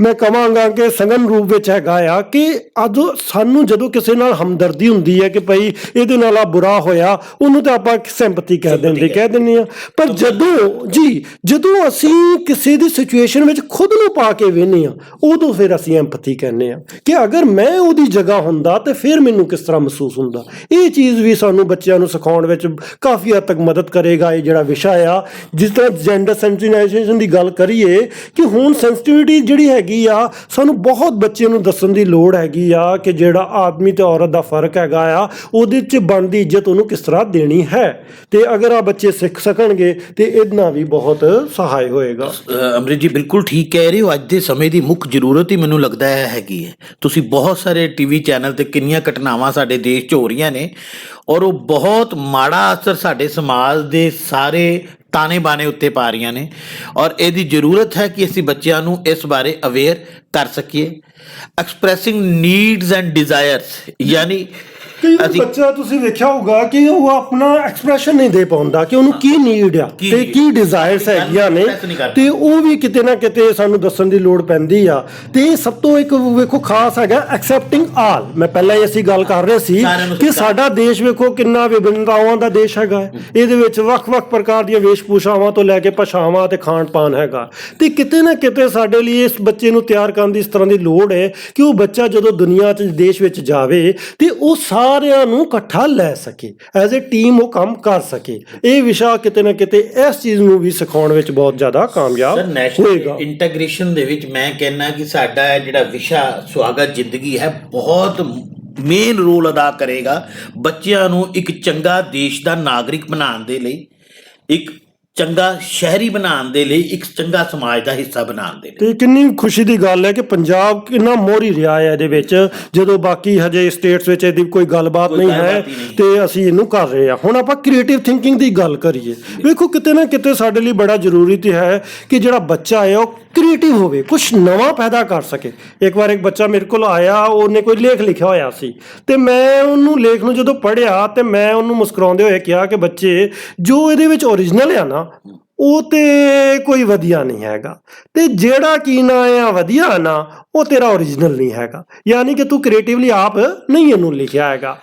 ਮੈਂ ਕਹਾਂਗਾ ਕਿ ਸਘਨ ਰੂਪ ਵਿੱਚ ਹੈਗਾ ਆ ਕਿ ਅੱਜ ਸਾਨੂੰ ਜਦੋਂ ਕਿਸੇ ਨਾਲ ਹਮਦਰਦੀ ਹੁੰਦੀ ਹੈ ਕਿ ਭਾਈ ਇਹਦੇ ਨਾਲ ਆ ਬੁਰਾ ਹੋਇਆ, ਉਹਨੂੰ ਤਾਂ ਆਪਾਂ ਸਿੰਪੈਥੀ ਕਹਿ ਦਿੰਦੇ ਹਾਂ। ਪਰ ਜਦੋਂ ਅਸੀਂ ਕਿਸੇ ਦੀ ਸਿਚੁਏਸ਼ਨ ਵਿੱਚ ਖੁਦ ਨੂੰ ਪਾ ਕੇ ਵੇਖਦੇ ਹਾਂ, ਉਦੋਂ ਫਿਰ ਅਸੀਂ ਐਮਪੈਥੀ ਕਹਿੰਦੇ ਆ ਕਿ ਅਗਰ ਮੈਂ ਉਹਦੀ ਜਗ੍ਹਾ ਹੁੰਦਾ ਤੇ ਫਿਰ ਮੈਨੂੰ ਕਿਸ ਤਰ੍ਹਾਂ ਮਹਿਸੂਸ ਹੁੰਦਾ। ਇਹ ਚੀਜ਼ ਵੀ ਸਾਨੂੰ ਬੱਚਿਆਂ ਨੂੰ ਸਿਖਾਉਣ ਵਿੱਚ ਕਾਫੀ ਹੱਦ ਤੱਕ ਮਦਦ ਕਰੇਗਾ ਇਹ ਜਿਹੜਾ ਵਿਸ਼ਾ ਆ। ਜਿਸ ਤਰ੍ਹਾਂ ਜੈਂਡਰ ਸੈਂਸਿਟਾਈਜੇਸ਼ਨ ਦੀ ਗੱਲ ਕਰੀਏ ਕਿ ਹੁਣ ਸੈਂਸਿਟਿਵਿਟੀ ਜਿਹੜੀ ਹੈਗੀ ਆ, ਸਾਨੂੰ ਬਹੁਤ ਬੱਚੇ ਨੂੰ ਦੱਸਣ ਦੀ ਲੋੜ ਹੈਗੀ ਆ ਕਿ ਜਿਹੜਾ ਆਦਮੀ ਤੇ ਔਰਤ ਦਾ ਫਰਕ ਹੈਗਾ ਆ, ਉਹਦੇ 'ਚ ਬਣਦੀ ਇੱਜ਼ਤ ਉਹਨੂੰ ਕਿਸ ਤਰ੍ਹਾਂ ਦੇਣੀ ਹੈ। ਤੇ ਅਗਰ ਆ ਬੱਚੇ ਸਿੱਖ ਸਕਣਗੇ ਤੇ ਇਹਦੇ ਵੀ ਬਹੁਤ ਸਹਾਇ ਹੋਏਗਾ। ਅੰਮ੍ਰਿਤ ਜੀ ਬਿਲਕੁਲ ਠੀਕ ਕਹਿ ਰਹੇ ਹੋ। ਅੱਜ ਦੇ ਸਮੇਂ ਦੀ ਮੁੱਖ ਜ਼ਰੂਰਤ ਹੀ ਮੈਨੂੰ ਲੱਗਦਾ ਹੈਗੀ ਹੈ। ਤੁਸੀਂ ਬਹੁਤ ਸਾਰੇ ਟੀਵੀ ਚੈਨਲ ਤੇ ਕਿੰਨੀਆਂ ਘਟਨਾਵਾਂ ਸਾਡੇ ਦੇਸ਼ 'ਚ ਹੋ ਰਹੀਆਂ ਨੇ ਔਰ ਉਹ ਬਹੁਤ ਮਾੜਾ ਅਸਰ ਸਾਡੇ ਸਮਾਜ ਦੇ ਸਾਰੇ ਤਾਣੇ ਬਾਣੇ ਉੱਤੇ ਪਾ ਰਹੀਆਂ ਨੇ ਔਰ ਇਹਦੀ ਜ਼ਰੂਰਤ ਹੈ ਕਿ ਅਸੀਂ ਬੱਚਿਆਂ ਨੂੰ ਇਸ ਬਾਰੇ ਅਵੇਅਰ ਕਰ ਸਕੀਏ। ਐਕਸਪ੍ਰੈਸਿੰਗ ਨੀਡਸ ਐਂਡ ਡਿਜ਼ਾਇਰਸ ਯਾਨੀ ਕਈ ਵਾਰ ਬੱਚਾ ਤੁਸੀਂ ਵੇਖਿਆ ਹੋਊਗਾ ਕਿ ਉਹ ਆਪਣਾ ਐਕਸਪ੍ਰੈਸ਼ਨ ਨਹੀਂ ਦੇ ਪਾਉਂਦਾ ਕਿ ਉਹਨੂੰ ਕੀ ਨੀਡ ਆ ਤੇ ਕੀ ਡਿਜ਼ਾਇਰਸ ਹੈਗੀਆਂ ਨੇ, ਤੇ ਉਹ ਵੀ ਕਿਤੇ ਨਾ ਕਿਤੇ ਸਾਨੂੰ ਦੱਸਣ ਦੀ ਲੋੜ ਪੈਂਦੀ ਆ। ਤੇ ਸਭ ਤੋਂ ਇੱਕ ਵੇਖੋ ਖਾਸ ਹੈਗਾ ਐਕਸੈਪਟਿੰਗ ਆਲ। ਮੈਂ ਪਹਿਲਾਂ ਹੀ ਅਸੀਂ ਗੱਲ ਕਰ ਰਹੇ ਸੀ ਕਿ ਸਾਡਾ ਦੇਸ਼ ਵੇਖੋ ਕਿੰਨਾ ਵਿਭਿੰਨਤਾਵਾਂ ਦਾ ਦੇਸ਼ ਹੈਗਾ ਹੈ। ਇਹਦੇ ਵਿੱਚ ਵੱਖ-ਵੱਖ ਪ੍ਰਕਾਰ ਦੀਆਂ ਵੇਸ਼-ਭੂਸ਼ਾਵਾਂ ਤੋਂ ਲੈ ਕੇ ਭਾਸ਼ਾਵਾਂ ਤੇ ਖਾਣ-ਪਾਨ ਹੈਗਾ, ਤੇ ਕਿਤੇ ਨਾ ਕਿਤੇ ਸਾਡੇ ਲਈ ਇਸ ਬੱਚੇ ਨੂੰ ਤਿਆਰ ਕਰਨ ਦੀ ਇਸ ਤਰ੍ਹਾਂ ਦੀ ਲੋੜ ਹੈ ਕਿ ਉਹ ਬੱਚਾ ਜਦੋਂ ਦੁਨੀਆ 'ਚ ਦੇਸ਼ ਵਿੱਚ ਜਾਵੇ ਤੇ ਉਹ ਸਾਰਿਆਂ ਨੂੰ ਇਕੱਠਾ ਲੈ ਸਕੇ, ਐਜ਼ ਏ ਟੀਮ ਉਹ ਕੰਮ ਕਰ ਸਕੇ। ਇਹ ਵਿਸ਼ਾ ਕਿਤੇ ਨਾ ਕਿਤੇ ਇਸ ਚੀਜ਼ ਨੂੰ ਵੀ ਸਿਖਾਉਣ ਵਿੱਚ ਬਹੁਤ ਜ਼ਿਆਦਾ ਕਾਮਯਾਬ ਹੋਏਗਾ। ਇੰਟੀਗ੍ਰੇਸ਼ਨ ਦੇ ਵਿੱਚ ਮੈਂ ਕਹਿੰਦਾ ਕਿ ਸਾਡਾ ਜਿਹੜਾ ਵਿਸ਼ਾ ਸੁਹਾਗਤ ਜ਼ਿੰਦਗੀ ਹੈ ਬਹੁਤ ਮੇਨ ਰੋਲ ਅਦਾ ਕਰੇਗਾ ਬੱਚਿਆਂ ਨੂੰ ਇੱਕ ਚੰਗਾ ਦੇਸ਼ ਦਾ ਨਾਗਰਿਕ ਬਣਾਉਣ ਦੇ ਲਈ, ਇੱਕ ਚੰਗਾ ਸ਼ਹਿਰੀ ਬਣਾਉਣ ਦੇ ਲਈ, ਇੱਕ ਚੰਗਾ ਸਮਾਜ ਦਾ ਹਿੱਸਾ ਬਣਾਉਣ ਦੇ ਲਈ। ਤੇ ਕਿੰਨੀ ਖੁਸ਼ੀ ਦੀ ਗੱਲ ਹੈ ਕਿ ਪੰਜਾਬ ਕਿੰਨਾ ਮੋਹਰੀ ਰਿਹਾ ਹੈ ਇਹਦੇ ਵਿੱਚ, ਜਦੋਂ ਬਾਕੀ ਹਜੇ ਸਟੇਟਸ ਵਿੱਚ ਇਹਦੀ ਕੋਈ ਗੱਲਬਾਤ ਨਹੀਂ ਹੈ ਤੇ ਅਸੀਂ ਇਹਨੂੰ ਕਰ ਰਹੇ ਹਾਂ। ਹੁਣ ਆਪਾਂ ਕ੍ਰੀਏਟਿਵ ਥਿੰਕਿੰਗ ਦੀ ਗੱਲ ਕਰੀਏ, ਵੇਖੋ ਕਿਤੇ ਨਾ ਕਿਤੇ ਸਾਡੇ ਲਈ ਬੜਾ ਜ਼ਰੂਰੀ ਤੇ ਹੈ ਕਿ ਜਿਹੜਾ ਬੱਚਾ ਹੈ ਉਹ ਕ੍ਰੀਏਟਿਵ ਹੋਵੇ, ਕੁਛ ਨਵਾਂ ਪੈਦਾ ਕਰ ਸਕੇ। ਇੱਕ ਵਾਰ ਇੱਕ ਬੱਚਾ ਮੇਰੇ ਕੋਲ ਆਇਆ, ਉਹਨੇ ਕੋਈ ਲੇਖ ਲਿਖਿਆ ਹੋਇਆ ਸੀ ਤੇ ਮੈਂ ਉਹਨੂੰ ਲੇਖ ਨੂੰ ਜਦੋਂ ਪੜ੍ਹਿਆ ਤੇ ਮੈਂ ਉਹਨੂੰ ਮੁਸਕਰਾਉਂਦੇ ਹੋਏ ਕਿਹਾ ਕਿ ਬੱਚੇ, ਜੋ ਇਹਦੇ ਵਿੱਚ ਓਰੀਜਨਲ ਆ ਨਾ ਉਹ ਤੇ ਕੋਈ ਵਧੀਆ ਨਹੀਂ ਹੈਗਾ, ਤੇ ਜਿਹੜਾ ਕੀ ਨਾ ਆ ਵਧੀਆ ਨਾ ਉਹ ਤੇਰਾ ਓਰੀਜਨਲ ਨਹੀਂ ਹੈਗਾ, ਯਾਨੀ ਕਿ ਤੂੰ ਕ੍ਰੀਏਟਿਵਲੀ ਆਪ ਨਹੀਂ ਇਹਨੂੰ ਲਿਖਿਆ ਹੈਗਾ।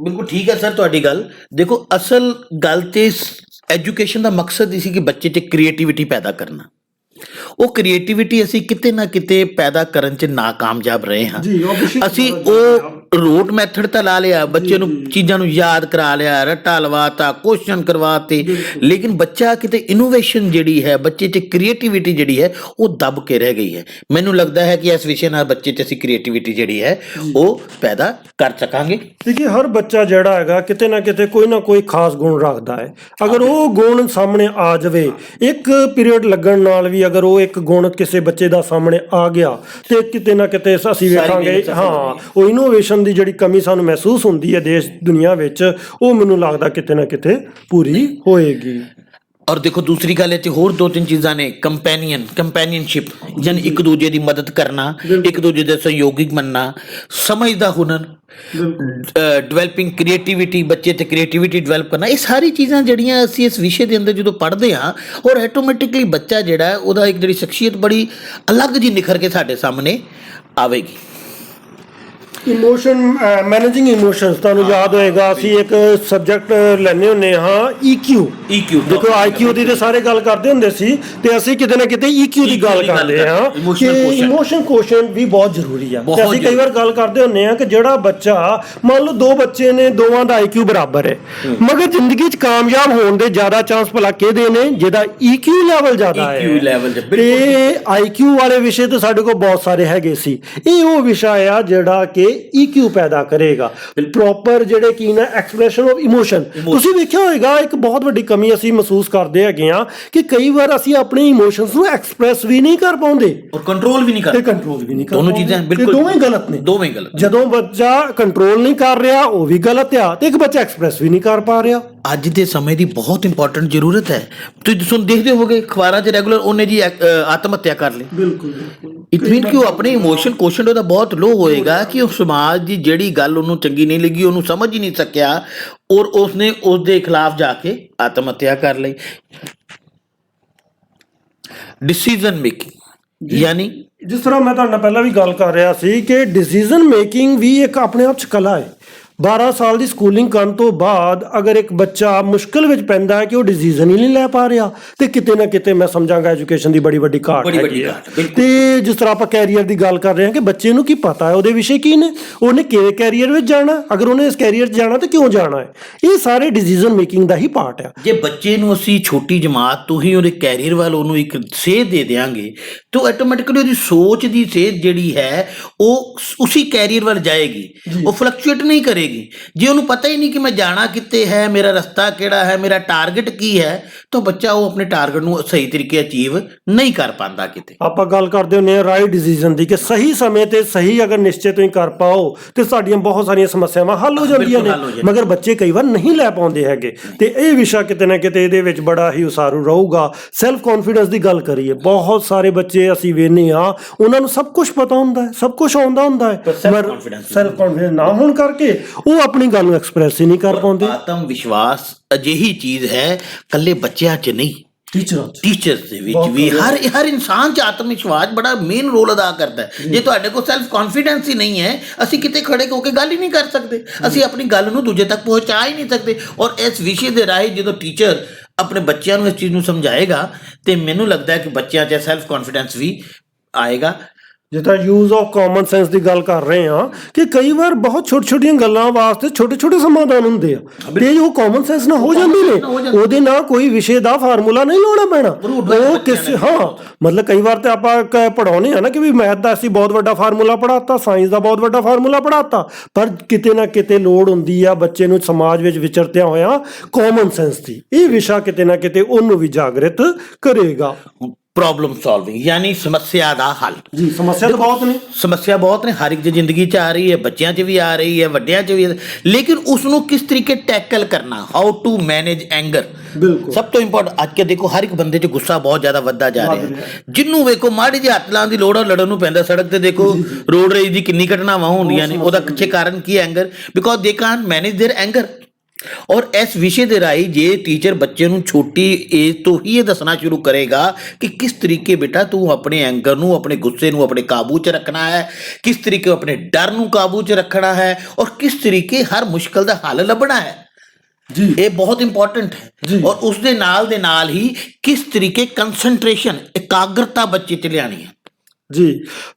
ਬਿਲਕੁਲ ਠੀਕ ਹੈ ਸਰ ਤੁਹਾਡੀ ਗੱਲ। ਦੇਖੋ ਅਸਲ ਗੱਲ ਤੇ ਐਜੂਕੇਸ਼ਨ ਦਾ ਮਕਸਦ ਇਹ ਸੀ ਕਿ ਬੱਚੇ 'ਚ ਕ੍ਰੀਏਟਿਵਿਟੀ ਪੈਦਾ ਕਰਨਾ। ਉਹ ਕ੍ਰੀਏਟਿਵਿਟੀ ਅਸੀਂ ਕਿਤੇ ਨਾ ਕਿਤੇ ਪੈਦਾ ਕਰਨ 'ਚ ਨਾਕਾਮਯਾਬ ਰਹੇ ਹਾਂ। ਅਸੀਂ ਉਹ ਰੂਟ ਮੈਥਡ ਤਾਂ ਲਾ ਲਿਆ, ਬੱਚੇ ਨੂੰ ਚੀਜ਼ਾਂ ਨੂੰ ਯਾਦ ਕਰਾ ਲਿਆ, ਰੱਟਾ ਲਵਾਤਾ, ਕੁਐਸਚਨ ਕਰਵਾਤੇ, ਲੇਕਿਨ ਬੱਚਾ ਕਿਤੇ ਇਨੋਵੇਸ਼ਨ ਜਿਹੜੀ ਹੈ, ਬੱਚੇ 'ਚ ਕ੍ਰੀਏਟਿਵਿਟੀ ਜਿਹੜੀ ਹੈ ਉਹ ਦੱਬ ਕੇ ਰਹਿ ਗਈ ਹੈ। ਮੈਨੂੰ ਲੱਗਦਾ ਹੈ ਕਿ ਇਸ ਵਿਸ਼ੇ ਨਾਲ ਬੱਚੇ 'ਚ ਅਸੀਂ ਕ੍ਰੀਏਟਿਵਿਟੀ ਜਿਹੜੀ ਹੈ ਉਹ ਪੈਦਾ ਕਰ ਸਕਾਂਗੇ। ਦੇਖिए ਹਰ ਬੱਚਾ ਜਿਹੜਾ ਹੈਗਾ ਕਿਤੇ ਨਾ ਕਿਤੇ ਕੋਈ ਨਾ ਕੋਈ ਖਾਸ ਗੁਣ ਰੱਖਦਾ ਹੈ। ਅਗਰ ਉਹ ਗੁਣ ਸਾਹਮਣੇ ਆ ਜਾਵੇ, ਇੱਕ ਪੀਰੀਅਡ ਲੱਗਣ ਨਾਲ ਵੀ ਅਗਰ ਉਹ ਇੱਕ ਗੁਣ ਕਿਸੇ ਬੱਚੇ ਦਾ ਸਾਹਮਣੇ ਆ ਗਿਆ ਤੇ ਕਿਤੇ ਨਾ ਕਿਤੇ ਅਸੀਂ ਵੇਖਾਂਗੇ ਹਾਂ ਉਹ ਇਨੋਵੇਸ਼ਨ ਦੀ ਜਿਹੜੀ ਕਮੀ ਸਾਨੂੰ ਮਹਿਸੂਸ ਹੁੰਦੀ ਹੈ ਦੇਸ਼ ਦੁਨੀਆ ਵਿੱਚ, ਉਹ ਮੈਨੂੰ ਲੱਗਦਾ ਕਿਤੇ ਨਾ ਕਿਤੇ ਪੂਰੀ ਹੋਏਗੀ। ਔਰ ਦੇਖੋ ਦੂਸਰੀ ਗੱਲ ਇੱਥੇ ਹੋਰ ਦੋ ਤਿੰਨ ਚੀਜ਼ਾਂ ਨੇ। ਕੰਪੈਨੀਅਨਸ਼ਿਪ ਯਾਨੀ ਇੱਕ ਦੂਜੇ ਦੀ ਮਦਦ ਕਰਨਾ, ਇੱਕ ਦੂਜੇ ਦੇ ਸਹਿਯੋਗੀ ਬਣਨਾ, ਸਮਝ ਦਾ ਹੁਨਰ, ਡਿਵੈਲਪਿੰਗ ਕ੍ਰੀਏਟਿਵਿਟੀ, ਬੱਚੇ 'ਤੇ ਕ੍ਰੀਏਟਿਵਿਟੀ ਡਿਵੈਲਪ ਕਰਨਾ, ਇਹ ਸਾਰੀ ਚੀਜ਼ਾਂ ਜਿਹੜੀਆਂ ਅਸੀਂ ਇਸ ਵਿਸ਼ੇ ਦੇ ਅੰਦਰ ਜਦੋਂ ਪੜ੍ਹਦੇ ਹਾਂ ਔਰ ਆਟੋਮੈਟਿਕਲੀ ਬੱਚਾ ਜਿਹੜਾ ਉਹਦਾ ਇੱਕ ਜਿਹੜੀ ਸ਼ਖਸੀਅਤ ਬੜੀ ਅਲੱਗ ਜਿਹੀ ਨਿਖਰ ਕੇ ਸਾਡੇ ਸਾਹਮਣੇ ਆਵੇਗੀ। ਇਮੋਸ਼ਨ ਮੈਨੇਜਿੰਗ ਇਮੋਸ਼ਨਸ, ਤੁਹਾਨੂੰ ਯਾਦ ਹੋਏਗਾ ਅਸੀਂ ਇੱਕ ਸਬਜੈਕਟ ਲੈਂਦੇ ਹੁੰਦੇ ਹਾਂ EQ। ਦੇਖੋ IQ ਦੀ ਤੇ ਸਾਰੇ ਗੱਲ ਕਰਦੇ ਹੁੰਦੇ ਸੀ ਤੇ ਅਸੀਂ ਕਿਤੇ ਨਾ ਕਿਤੇ EQ ਦੀ ਗੱਲ ਕਰਦੇ ਹਾਂ ਕਿ ਇਮੋਸ਼ਨ ਕੋਸ਼ੈਂਟ ਵੀ ਬਹੁਤ ਜ਼ਰੂਰੀ ਆ। ਤੇ ਅਸੀਂ ਕਈ ਵਾਰ ਗੱਲ ਕਰਦੇ ਹੁੰਦੇ ਹਾਂ ਕਿ ਜਿਹੜਾ ਬੱਚਾ, ਮੰਨ ਲਓ ਦੋ ਬੱਚੇ ਨੇ, ਦੋਵਾਂ ਦਾ IQ ਬਰਾਬਰ ਹੈ, ਮਗਰ ਜ਼ਿੰਦਗੀ 'ਚ ਕਾਮਯਾਬ ਹੋਣ ਦੇ ਜ਼ਿਆਦਾ ਚਾਂਸ ਭਲਾ ਕਿਹਦੇ ਨੇ? ਜਿਹਦਾ EQ ਲੈਵਲ ਜ਼ਿਆਦਾ ਹੈ। ਤੇ IQ ਵਾਲੇ ਵਿਸ਼ੇ ਤੇ ਸਾਡੇ ਕੋਲ ਬਹੁਤ ਸਾਰੇ ਹੈਗੇ ਸੀ। ਇਹ ਉਹ ਵਿਸ਼ਾ ਆ ਜਿਹੜਾ ਕਿ EQ ਪੈਦਾ ਕਰੇਗਾ, ਪ੍ਰੋਪਰ ਜਿਹੜੇ ਕੀ ਨਾ ਐਕਸਪ੍ਰੈਸ਼ਨ ਆਫ ਇਮੋਸ਼ਨ। ਤੁਸੀਂ ਵੇਖਿਆ ਹੋਏਗਾ ਇੱਕ ਬਹੁਤ ਵੱਡੀ ਕਮੀ ਅਸੀਂ ਮਹਿਸੂਸ ਕਰਦੇ ਹੈਗੇ ਆ ਕਿ ਕਈ ਵਾਰ ਅਸੀਂ ਆਪਣੇ ਇਮੋਸ਼ਨਸ ਨੂੰ ਐਕਸਪ੍ਰੈਸ ਵੀ ਨਹੀਂ ਕਰ ਪਾਉਂਦੇ ਔਰ ਕੰਟਰੋਲ ਵੀ ਨਹੀਂ ਕਰ ਦੋਨੋਂ ਚੀਜ਼ਾਂ ਬਿਲਕੁਲ ਦੋਵੇਂ ਗਲਤ ਨੇ। ਜਦੋਂ ਬੱਚਾ ਕੰਟਰੋਲ ਨਹੀਂ ਕਰ ਰਿਹਾ ਉਹ ਵੀ ਗਲਤ ਆ, ਤੇ ਇੱਕ ਬੱਚਾ ਐਕਸਪ੍ਰੈਸ ਵੀ ਨਹੀਂ ਕਰ ਪਾ ਰਿਹਾ। ਅੱਜ ਦੇ ਸਮੇਂ ਦੀ ਬਹੁਤ ਇੰਪੋਰਟੈਂਟ ਜ਼ਰੂਰਤ ਹੈ। ਤੁਸੀਂ ਦੇਖਦੇ ਹੋਵੋਗੇ ਅਖਬਾਰਾਂ 'ਚ ਰੈਗੂਲਰ ਉਹਨੇ ਜੀ ਆਤਮ ਹੱਤਿਆ ਕਰ ਲਈ। ਬਿਲਕੁਲ ਇਟ ਮੀਨ ਕਿ ਉਹ ਆਪਣੇ ਇਮੋਸ਼ਨ ਕੋਸ਼ੈਂਟ ਉਹਦਾ ਬਹੁਤ ਲੋ ਹੋਏਗਾ ਕਿ ਉਹ ਸਮਾਜ ਦੀ ਜਿਹੜੀ ਗੱਲ ਉਹਨੂੰ ਚੰਗੀ ਨਹੀਂ ਲੱਗੀ, ਉਹਨੂੰ ਸਮਝ ਹੀ ਨਹੀਂ ਸਕਿਆ ਔਰ ਉਸਨੇ ਉਸ ਦੇ ਖਿਲਾਫ ਜਾ ਕੇ ਆਤਮ ਹੱਤਿਆ ਕਰ ਲਈ। ਡਿਸੀਜ਼ਨ ਮੇਕਿੰਗ ਯਾਨੀ ਜਿਸ ਤਰ੍ਹਾਂ ਮੈਂ ਤੁਹਾਡੇ ਨਾਲ ਪਹਿਲਾਂ ਵੀ ਗੱਲ ਕਰ ਰਿਹਾ ਸੀ ਕਿ ਡਿਸੀਜ਼ਨ ਮੇਕਿੰਗ ਵੀ ਇੱਕ ਆਪਣੇ ਆਪ 'ਚ ਕਲਾ ਹੈ। 12 ਸਾਲ ਦੀ ਸਕੂਲਿੰਗ ਕਰਨ ਤੋਂ ਬਾਅਦ ਅਗਰ ਇੱਕ ਬੱਚਾ ਮੁਸ਼ਕਿਲ ਵਿੱਚ ਪੈਂਦਾ ਹੈ ਕਿ ਉਹ ਡਿਸੀਜ਼ਨ ਹੀ ਨਹੀਂ ਲੈ ਪਾ ਰਿਹਾ, ਤੇ ਕਿਤੇ ਨਾ ਕਿਤੇ ਮੈਂ ਸਮਝਾਂਗਾ ਐਜੂਕੇਸ਼ਨ ਦੀ ਬੜੀ ਵੱਡੀ ਘਾਟ ਹੈਗੀ ਹੈ। ਤੇ ਜਿਸ ਤਰ੍ਹਾਂ ਆਪਾਂ ਕੈਰੀਅਰ ਦੀ ਗੱਲ ਕਰ ਰਹੇ ਹਾਂ ਕਿ ਬੱਚੇ ਨੂੰ ਕੀ ਪਤਾ ਹੈ ਉਹਦੇ ਵਿਸ਼ੇ ਕੀ ਨੇ, ਉਹਨੇ ਕਿਹੜੇ ਕੈਰੀਅਰ ਵਿੱਚ ਜਾਣਾ, ਅਗਰ ਉਹਨੇ ਇਸ ਕੈਰੀਅਰ 'ਚ ਜਾਣਾ ਤਾਂ ਕਿਉਂ ਜਾਣਾ ਹੈ, ਇਹ ਸਾਰੇ ਡਿਸੀਜ਼ਨ ਮੇਕਿੰਗ ਦਾ ਹੀ ਪਾਰਟ ਹੈ। ਜੇ ਬੱਚੇ ਨੂੰ ਅਸੀਂ ਛੋਟੀ ਜਮਾਤ ਤੋਂ ਹੀ ਉਹਦੇ ਕੈਰੀਅਰ ਵੱਲ ਉਹਨੂੰ ਇੱਕ ਸੇਧ ਦੇ ਦਿਆਂਗੇ ਤਾਂ ਆਟੋਮੈਟਿਕਲੀ ਉਹਦੀ ਸੋਚ ਦੀ ਸੇਧ ਜਿਹੜੀ ਹੈ ਉਹ ਉਸੇ ਕੈਰੀਅਰ ਵੱਲ ਜਾਏਗੀ, ਉਹ ਫਲਕਚੁਏਟ ਨਹੀਂ ਕਰੇਗੀ। ਮਿਲੇਗੀ। ਜੇ ਉਹਨੂੰ ਪਤਾ ਹੀ ਨਹੀਂ ਕਿ ਮੈਂ ਜਾਣਾ ਕਿੱਥੇ ਹੈ, ਮੇਰਾ ਰਸਤਾ ਕਿਹੜਾ ਹੈ, ਮੇਰਾ ਟਾਰਗੇਟ ਕੀ ਹੈ, ਤਾਂ ਬੱਚਾ ਉਹ ਆਪਣੇ ਟਾਰਗੇਟ ਨੂੰ ਸਹੀ ਤਰੀਕੇ ਅਚੀਵ ਨਹੀਂ ਕਰ ਪਾਉਂਦਾ ਕਿਤੇ। ਆਪਾਂ ਗੱਲ ਕਰਦੇ ਹੁੰਦੇ ਆ ਰਾਈਟ ਡਿਸੀਜਨ ਦੀ, ਕਿ ਸਹੀ ਸਮੇਂ ਤੇ ਸਹੀ ਅਗਰ ਨਿਸ਼ਚੇ ਤੁਸੀਂ ਕਰ ਪਾਓ ਤੇ ਸਾਡੀਆਂ ਬਹੁਤ ਸਾਰੀਆਂ ਸਮੱਸਿਆਵਾਂ ਹੱਲ ਹੋ ਜਾਂਦੀਆਂ ਨੇ, ਮਗਰ ਬੱਚੇ ਕਈ ਵਾਰ ਨਹੀਂ ਲੈ ਪਾਉਂਦੇ ਹੈਗੇ। ਤੇ ਇਹ ਵਿਸ਼ਾ ਕਿਤੇ ਨਾ ਕਿਤੇ ਇਹਦੇ ਵਿੱਚ ਬੜਾ ਹੀ ਉਸਾਰੂ ਰਹੂਗਾ। ਸੈਲਫ ਕੌਨਫੀਡੈਂਸ ਦੀ ਗੱਲ ਕਰੀਏ, ਬਹੁਤ ਸਾਰੇ ਬੱਚੇ ਅਸੀਂ ਵੇਖਦੇ ਆ ਉਹਨਾਂ ਨੂੰ ਸਭ ਕੁਝ ਪਤਾ ਹੁੰਦਾ ਹੈ, ਸਭ ਕੁਝ ਆਉਂਦਾ ਹੁੰਦਾ ਹੈ, ਪਰ ਸੈਲਫ ਕੌਨਫੀਡੈਂਸ ਨਾ ਹੋਣ ਕਰਕੇ ਉਹ ਆਪਣੀ ਗੱਲ ਨੂੰ ਐਕਸਪ੍ਰੈਸ ਹੀ ਨਹੀਂ ਕਰ ਪਾਉਂਦੇ। ਆਤਮ ਵਿਸ਼ਵਾਸ ਅਜਿਹੀ ਚੀਜ਼ ਹੈ ਕੱਲੇ ਬੱਚਿਆਂ 'ਚ ਨਹੀਂ, ਟੀਚਰਸ ਦੇ ਵਿੱਚ ਵੀ, ਹਰ ਇਨਸਾਨ 'ਚ ਆਤਮ ਵਿਸ਼ਵਾਸ ਬੜਾ ਮੇਨ ਰੋਲ ਅਦਾ ਕਰਦਾ ਹੈ। ਜੇ ਤੁਹਾਡੇ ਕੋਲ ਸੈਲਫ ਕੌਨਫੀਡੈਂਸ ਹੀ ਨਹੀਂ ਹੈ, ਅਸੀਂ ਕਿਤੇ ਖੜੇ ਹੋ ਕੇ ਗੱਲ ਹੀ ਨਹੀਂ ਕਰ ਸਕਦੇ, ਅਸੀਂ ਆਪਣੀ ਗੱਲ ਨੂੰ ਦੂਜੇ ਤੱਕ ਪਹੁੰਚਾ ਹੀ ਨਹੀਂ ਸਕਦੇ। ਔਰ ਇਸ ਵਿਸ਼ੇ ਦੇ ਰਾਹੀਂ ਜਦੋਂ ਟੀਚਰ ਆਪਣੇ ਬੱਚਿਆਂ ਨੂੰ ਇਸ ਚੀਜ਼ ਨੂੰ ਸਮਝਾਏਗਾ ਤੇ ਮੈਨੂੰ ਲੱਗਦਾ ਹੈ ਕਿ ਬੱਚਿਆਂ 'ਚ ਸੈਲਫ ਕੌਨਫੀਡੈਂਸ ਵੀ ਆਏਗਾ। ਜਿੱਦਾਂ ਯੂਜ਼ ਆਫ ਕਾਮਨ ਸੈਂਸ ਦੀ ਗੱਲ ਕਰ ਰਹੇ ਹਾਂ ਕਿ ਕਈ ਵਾਰ ਬਹੁਤ ਛੋਟੀ ਛੋਟੀਆਂ ਗੱਲਾਂ ਵਾਸਤੇ ਛੋਟੇ ਛੋਟੇ ਸਮਾਧਾਨ ਹੁੰਦੇ ਆ, ਤੇ ਉਹ ਕਾਮਨ ਸੈਂਸ ਨਾਲ ਹੋ ਜਾਂਦੇ ਨੇ, ਉਹਦੇ ਨਾਲ ਕੋਈ ਵਿਸ਼ੇ ਦਾ ਫਾਰਮੂਲਾ ਨਹੀਂ ਲਾਉਣਾ ਪੈਣਾ। ਉਹ ਕਿਸੇ ਮਤਲਬ ਕਈ ਵਾਰ ਤੇ ਆਪਾਂ ਪੜਾਉਨੇ ਆ ਨਾ ਕਿ ਵੀ ਮੈਥ ਦਾ ਅਸੀਂ ਬਹੁਤ ਵੱਡਾ ਫਾਰਮੂਲਾ ਪੜਾਤਾ, ਸਾਇੰਸ ਦਾ ਬਹੁਤ ਵੱਡਾ ਫਾਰਮੂਲਾ ਪੜਾਤਾ, ਪਰ ਕਿਤੇ ਨਾ ਕਿਤੇ ਲੋੜ ਹੁੰਦੀ ਆ ਬੱਚੇ ਨੂੰ ਸਮਾਜ ਵਿੱਚ ਵਿਚਰਦਿਆਂ ਹੋਇਆ ਕਾਮਨ ਸੈਂਸ ਦੀ। ਇਹ ਵਿਸ਼ਾ ਕਿਤੇ ਨਾ ਕਿਤੇ ਉਹਨੂੰ ਵੀ ਜਾਗਰਿਤ ਕਰੇਗਾ। ਪ੍ਰੋਬਲਮ ਸੋਲਵਿੰਗ ਯਾਨੀ ਸਮੱਸਿਆ ਦਾ ਹੱਲ। ਜੀ ਸਮੱਸਿਆ ਤਾਂ ਬਹੁਤ ਨੇ, ਹਰ ਇੱਕ ਦੀ ਜ਼ਿੰਦਗੀ 'ਚ ਆ ਰਹੀ ਹੈ, ਬੱਚਿਆਂ 'ਚ ਵੀ ਆ ਰਹੀ ਹੈ, ਵੱਡਿਆਂ 'ਚ ਵੀ, ਲੇਕਿਨ ਉਸ ਨੂੰ ਕਿਸ ਤਰੀਕੇ ਟੈਕਲ ਕਰਨਾ, ਹਾਊ ਟੂ ਮੈਨੇਜ ਐਂਗਰ। ਬਿਲਕੁਲ ਸਭ ਤੋਂ ਇੰਪੋਰਟੈਂਟ। ਅੱਜ ਕੇ ਦੇਖੋ ਹਰ ਇੱਕ ਬੰਦੇ 'ਚ ਗੁੱਸਾ ਬਹੁਤ ਜ਼ਿਆਦਾ ਵੱਧਦਾ ਜਾ ਰਿਹਾ ਹੈ। ਜਿਹਨੂੰ ਵੇਖੋ ਮਾੜੀ ਜਿਹੀ ਹੱਥ ਲਾਉਣ ਦੀ ਲੋੜ ਆ, ਲੜਨ ਨੂੰ ਪੈਂਦਾ। ਸੜਕ ਤੇ ਦੇਖੋ ਰੋਡ ਰੇਜ ਦੀ ਕਿੰਨੀ ਘਟਨਾਵਾਂ ਹੁੰਦੀਆਂ ਨੇ, ਉਹਦਾ ਪਿੱਛੇ ਕਾਰਨ ਕੀ ਹੈ? Anger, because they can't manage their anger. ਔਰ ਇਸ ਵਿਸ਼ੇ ਦੇ ਰਾਹੀਂ ਜੇ ਟੀਚਰ ਬੱਚੇ ਨੂੰ ਛੋਟੀ ਏਜ ਤੋਂ ਹੀ ਇਹ ਦੱਸਣਾ ਸ਼ੁਰੂ ਕਰੇਗਾ ਕਿ ਕਿਸ ਤਰੀਕੇ ਬੇਟਾ ਤੂੰ ਆਪਣੇ ਐਂਗਰ ਨੂੰ, ਆਪਣੇ ਗੁੱਸੇ ਨੂੰ ਆਪਣੇ ਕਾਬੂ 'ਚ ਰੱਖਣਾ ਹੈ, ਕਿਸ ਤਰੀਕੇ ਆਪਣੇ ਡਰ ਨੂੰ ਕਾਬੂ 'ਚ ਰੱਖਣਾ ਹੈ, ਔਰ ਕਿਸ ਤਰੀਕੇ ਹਰ ਮੁਸ਼ਕਲ ਦਾ ਹੱਲ ਲੱਭਣਾ ਹੈ ਜੀ, ਇਹ ਬਹੁਤ ਇੰਪੋਰਟੈਂਟ ਹੈ। ਔਰ ਉਸ ਦੇ ਨਾਲ ਹੀ ਕਿਸ ਤਰੀਕੇ ਕੰਸੈਂਟਰੇਸ਼ਨ, ਇਕਾਗਰਤਾ ਬੱਚੇ 'ਚ ਲਿਆਣੀ ਹੈ। ਜੀ